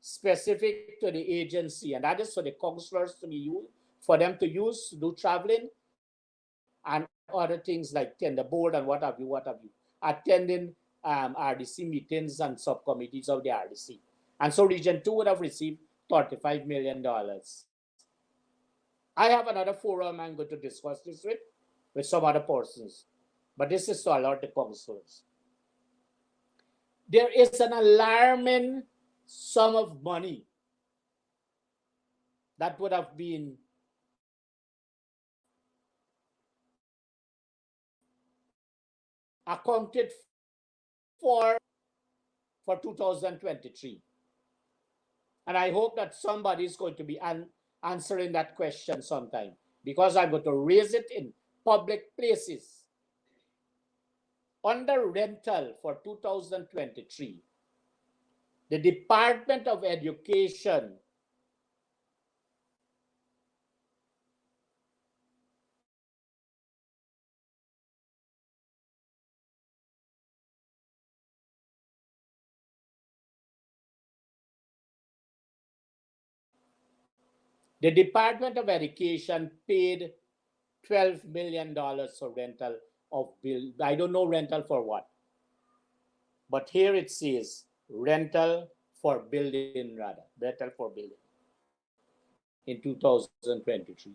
specific to the agency, and that is for the counselors to be used for them to use to do traveling and other things like tender board and what have you, attending RDC meetings and subcommittees of the RDC. And so Region 2 would have received $35 million. I have another forum I'm going to discuss this with some other persons, but this is to alert the counselors. There is an alarming sum of money that would have been accounted for 2023. And I hope that somebody is going to be answering that question sometime, because I'm going to raise it in public places. Under rental for 2023, the Department of Education the Department of Education paid $12 million for rental of bill. I don't know rental for what, but here it says rental for building, rental for building in 2023.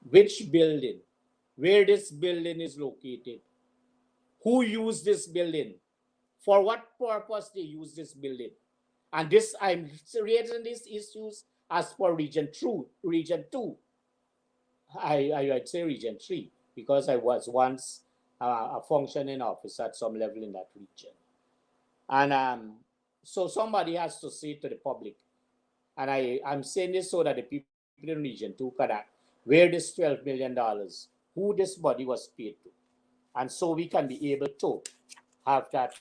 Which building? Where this building is located? Who used this building? For what purpose they use this building? And this, I'm raising these issues as for region 2. I'd say region 3, because I was once a functioning officer at some level in that region. And so somebody has to say to the public, and I'm saying this so that the people in region 2 can act, where this $12 million, who this body was paid to. And so we can be able to have that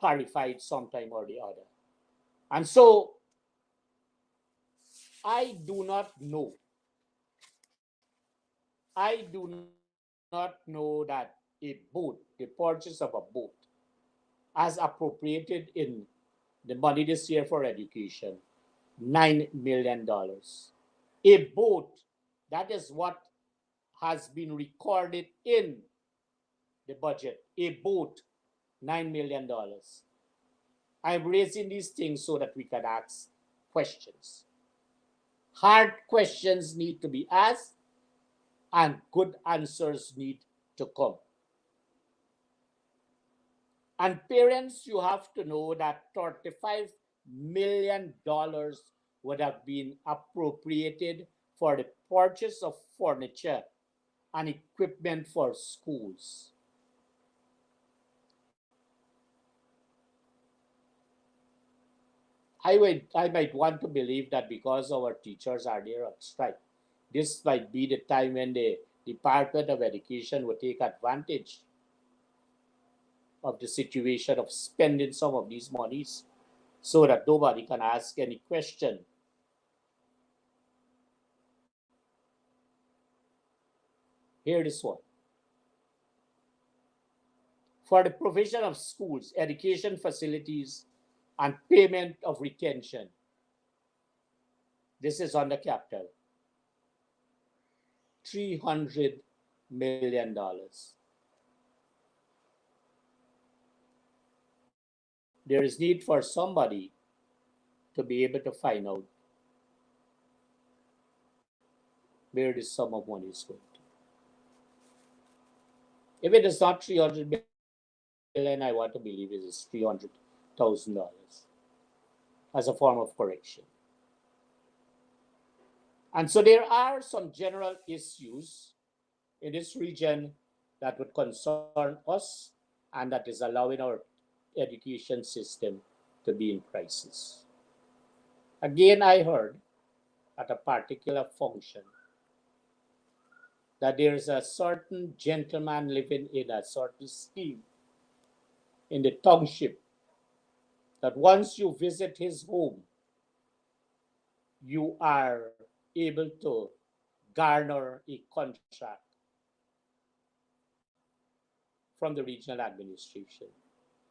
clarified sometime or the other. And so I do not know. I do not know that a boat, the purchase of a boat, as appropriated in the money this year for education, $9 million. A boat, that is what has been recorded in the budget. A boat, $9 million. I'm raising these things so that we can ask questions. Hard questions need to be asked, and good answers need to come. And parents, you have to know that $35 million would have been appropriated for the purchase of furniture and equipment for schools. I might want to believe that because our teachers are there on strike, this might be the time when the Department of Education will take advantage of the situation of spending some of these monies so that nobody can ask any question. Here is one. For the provision of schools, education facilities, and payment of retention. This is on the capital. $300 million. There is need for somebody to be able to find out where this sum of money is going to. If it is not 300 million, I want to believe it is $300,000 as a form of correction. And so there are some general issues in this region that would concern us and that is allowing our education system to be in crisis. Again, I heard at a particular function that there is a certain gentleman living in a certain scheme in the township that once you visit his home, you are able to garner a contract from the regional administration.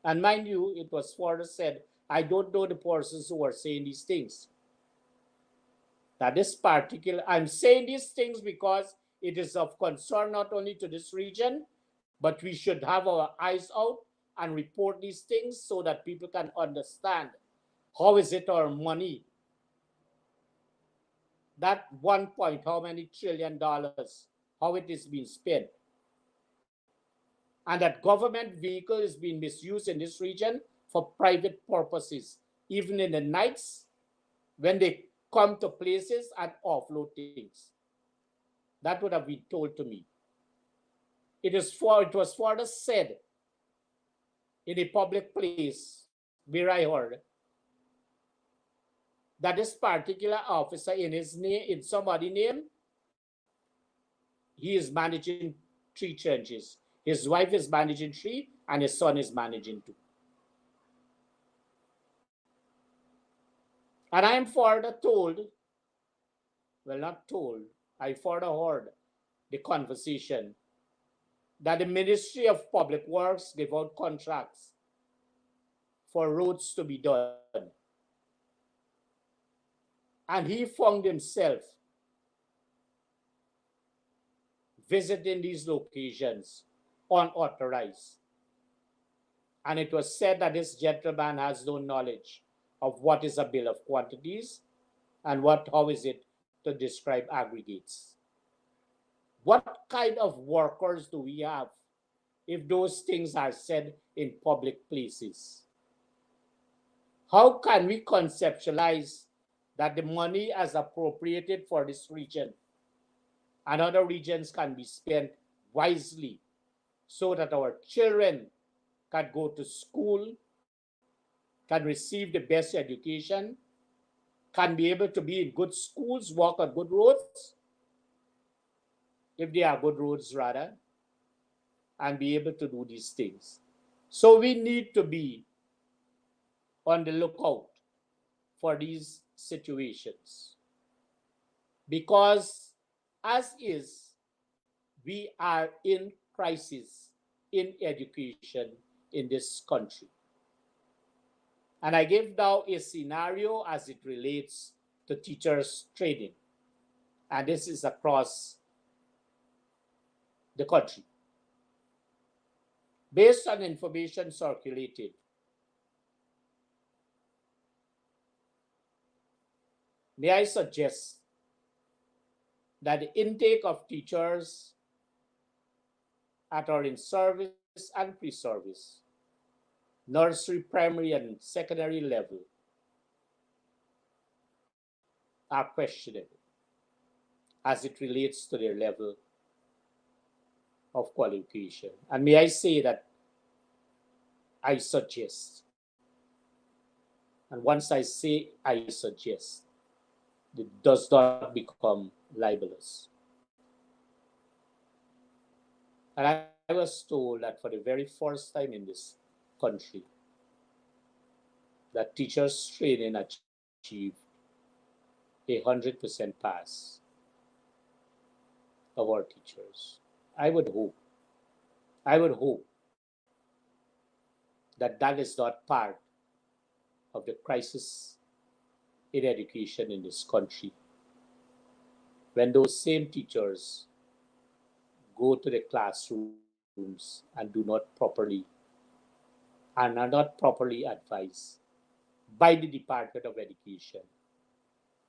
And mind you, it was further said, I don't know the persons who are saying these things. That this particular, I'm saying these things because it is of concern not only to this region, but we should have our eyes out and report these things so that people can understand how is it our money, that 1 point, how many trillion dollars, how it is being spent. And that government vehicle is being misused in this region for private purposes, even in the nights when they come to places and offload things. That would have been told to me. It was further said in a public place where I heard that this particular officer in his name, in somebody's name, he is managing 3 churches. His wife is managing 3 and his son is managing 2. And I am further told, well, not told, I further heard the conversation that the Ministry of Public Works gave out contracts for roads to be done. And he found himself visiting these locations unauthorized. And it was said that this gentleman has no knowledge of what is a bill of quantities and how is it to describe aggregates. What kind of workers do we have if those things are said in public places? How can we conceptualize that the money as appropriated for this region and other regions can be spent wisely so that our children can go to school, can receive the best education, can be able to be in good schools, walk on good roads, if they are good roads rather, and be able to do these things. So we need to be on the lookout for these situations. Because as is, we are in crisis in education in this country. And I give now a scenario as it relates to teachers' training. And this is across the country. Based on information circulated, may I suggest that the intake of teachers at our in-service and pre-service, nursery, primary, and secondary level are questionable as it relates to their level of qualification. And may I say that I suggest, and once I say I suggest, it does not become libelous. And I was told that for the very first time in this country, that teachers training achieved 100% pass of our teachers. I would hope, I would hope that that is not part of the crisis in education in this country. When those same teachers go to the classrooms and do not properly and are not properly advised by the Department of Education,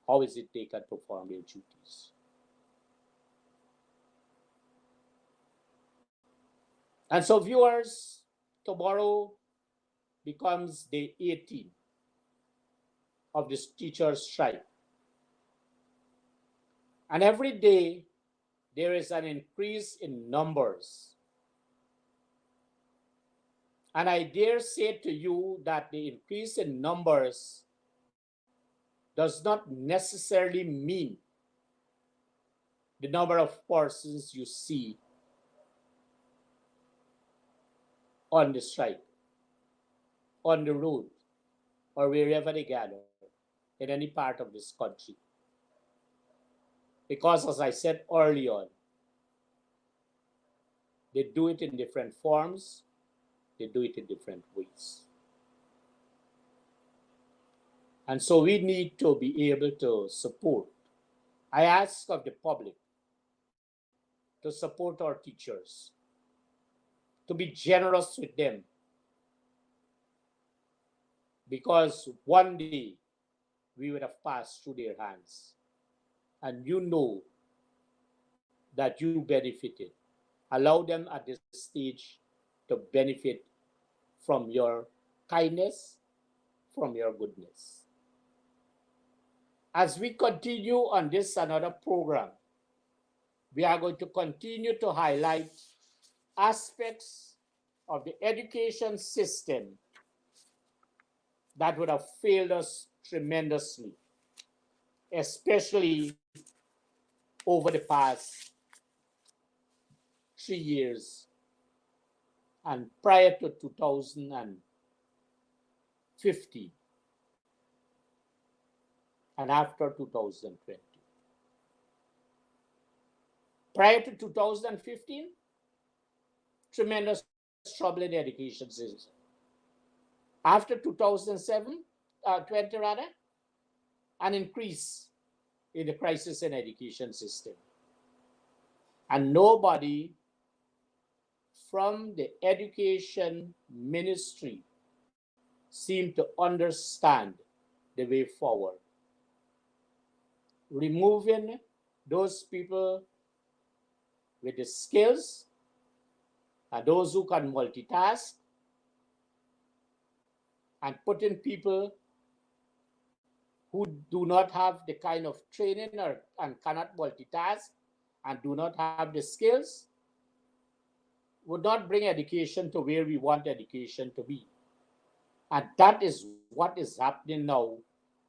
how is it they can perform their duties? And so, viewers, tomorrow becomes day 18 of this teacher's strike. And every day there is an increase in numbers. And I dare say to you that the increase in numbers does not necessarily mean the number of persons you see on the strike, on the road, or wherever they gather in any part of this country. Because, as I said early on, they do it in different forms, they do it in different ways. And so we need to be able to support. I ask of the public to support our teachers, to be generous with them, because one day we would have passed through their hands. And you know that you benefited. Allow them at this stage to benefit from your kindness, from your goodness. As we continue on this another program, we are going to continue to highlight aspects of the education system that would have failed us tremendously, especially over the past 3 years and prior to 2015 and after 2020. Prior to 2015, tremendous trouble in the education system. After 2020 rather, an increase in the crisis in education system. And nobody from the education ministry seemed to understand the way forward. Removing those people with the skills and those who can multitask, and putting people who do not have the kind of training and cannot multitask and do not have the skills would not bring education to where we want education to be. And that is what is happening now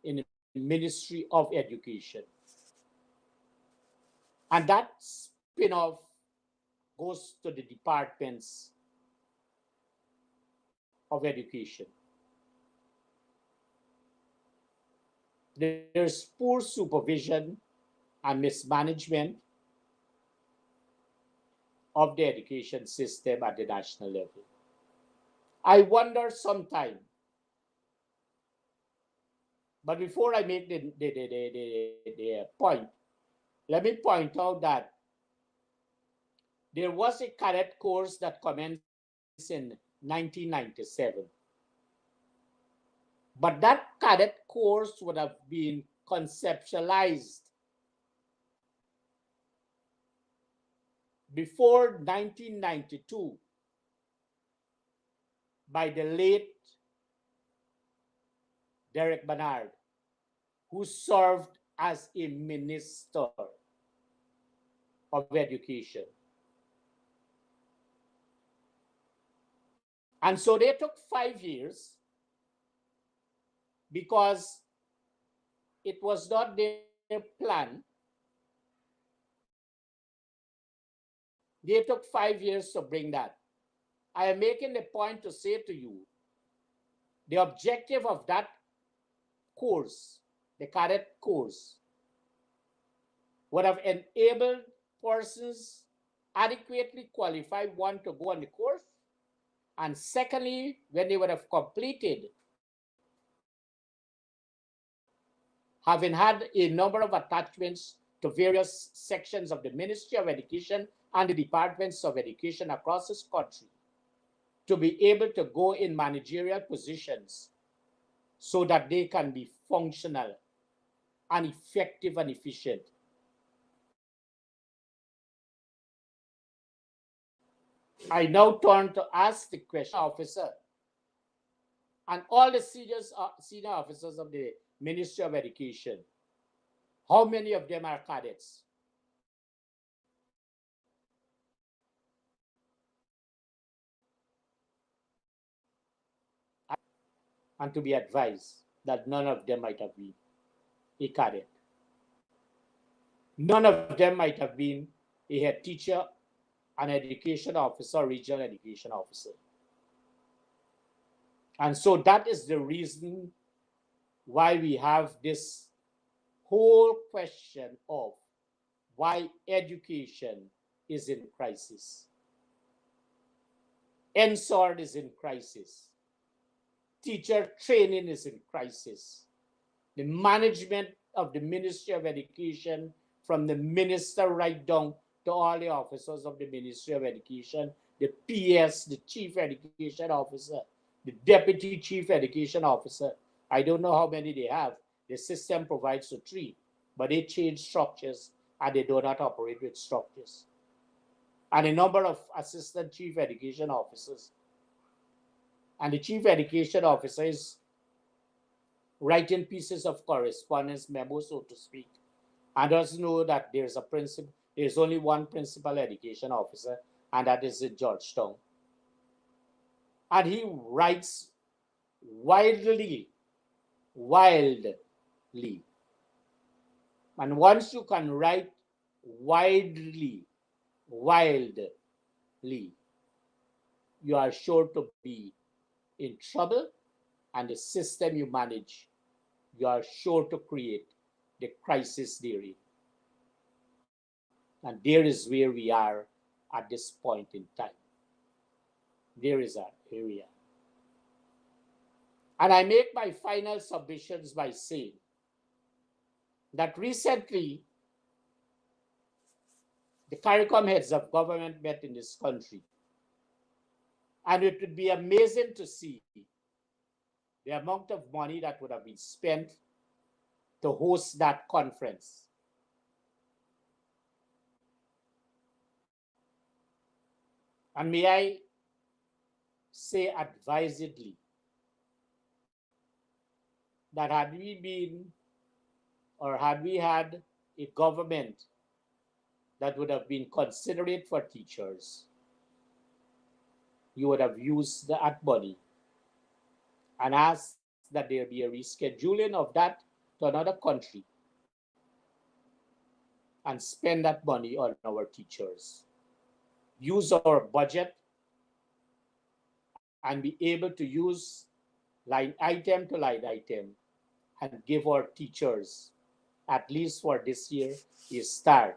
in the Ministry of Education. And that spin-off goes to the departments of education. There's poor supervision and mismanagement of the education system at the national level. I wonder sometime, but before I make the point, let me point out that there was a cadet course that commenced in 1997. But that cadet course would have been conceptualized before 1992 by the late Derek Bernard, who served as a minister of education. And so they took 5 years because it was not their plan They took 5 years to bring that. I am making the point to say to you, the objective of that course, the cadet course, would have enabled persons adequately qualified, one, to go on the course, and secondly, when they would have completed, having had a number of attachments to various sections of the Ministry of Education and the departments of education across this country, to be able to go in managerial positions so that they can be functional and effective and efficient. I now turn to ask the question, officer, and all the senior officers of the Ministry of Education, how many of them are cadets? And to be advised that none of them might have been a cadet. None of them might have been a head teacher, an education officer, regional education officer. And so that is the reason why we have this whole question of why education is in crisis. NSORD is in crisis. Teacher training is in crisis. The management of the Ministry of Education, from the minister right down to all the officers of the Ministry of Education, the PS, the Chief Education Officer, the Deputy Chief Education Officer. I don't know how many they have. The system provides for 3, but they change structures and they do not operate with structures. And a number of Assistant Chief Education Officers. And the Chief Education Officer is writing pieces of correspondence, memos, so to speak, and doesn't know that there's only one principal education officer, and that is in Georgetown. And he writes wildly. And once you can write wildly, you are sure to be in trouble, and the system you manage, you are sure to create the crisis theory. And there is where we are at this point in time. There is our area. And I make my final submissions by saying that recently the CARICOM heads of government met in this country. And it would be amazing to see the amount of money that would have been spent to host that conference. And may I say advisedly that had we had a government that would have been considerate for teachers, you would have used that money and asked that there be a rescheduling of that to another country and spend that money on our teachers. Use our budget and be able to use line item to line item and give our teachers, at least for this year, a 35%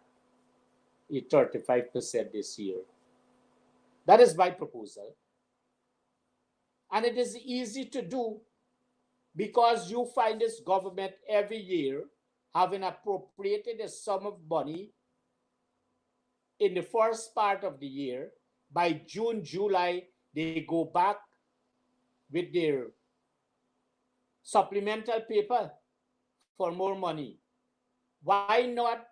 this year. That is my proposal. And it is easy to do because you find this government every year having appropriated a sum of money in the first part of the year. By June, July, they go back with their supplemental paper for more money. Why not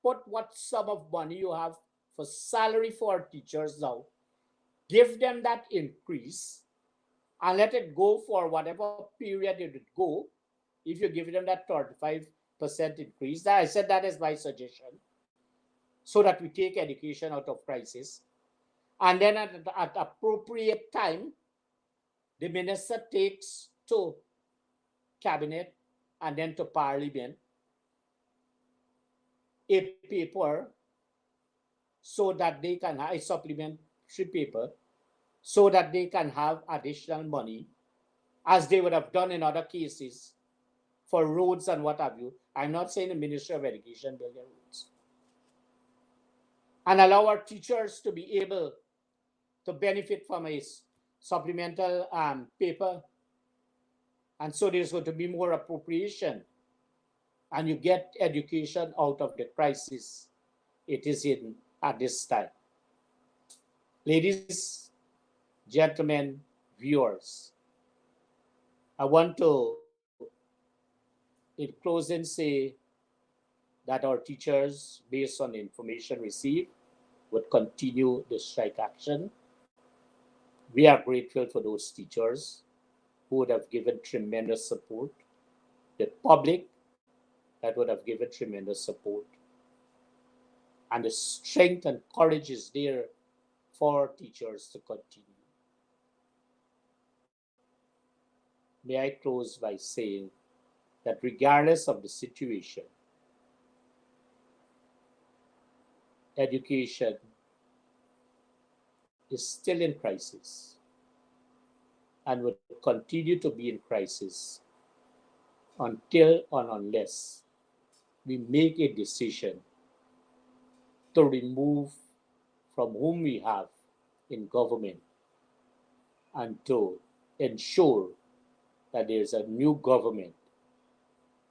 put what sum of money you have for salary for teachers now, give them that increase, and let it go for whatever period it would go. If you give them that 35% increase, I said that is my suggestion, so that we take education out of crisis. And then at appropriate time, the minister takes to cabinet and then to parliament a paper so that they can have a supplementary paper, so that they can have additional money, as they would have done in other cases for roads and what have you. I'm not saying the Ministry of Education build their roads. And allow our teachers to be able to benefit from a supplemental paper. And so there's going to be more appropriation. And you get education out of the crisis it is in at this time. Ladies, gentlemen, viewers, I want to, in closing, say that our teachers, based on the information received, would continue the strike action. We are grateful for those teachers who would have given tremendous support, the public that would have given tremendous support, and the strength and courage is there for teachers to continue. May I close by saying that regardless of the situation, education is still in crisis and will continue to be in crisis until and unless we make a decision to remove from whom we have in government and to ensure that there's a new government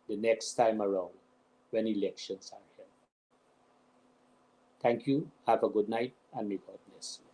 the next time around when elections are held. Thank you. Have a good night and may God bless you.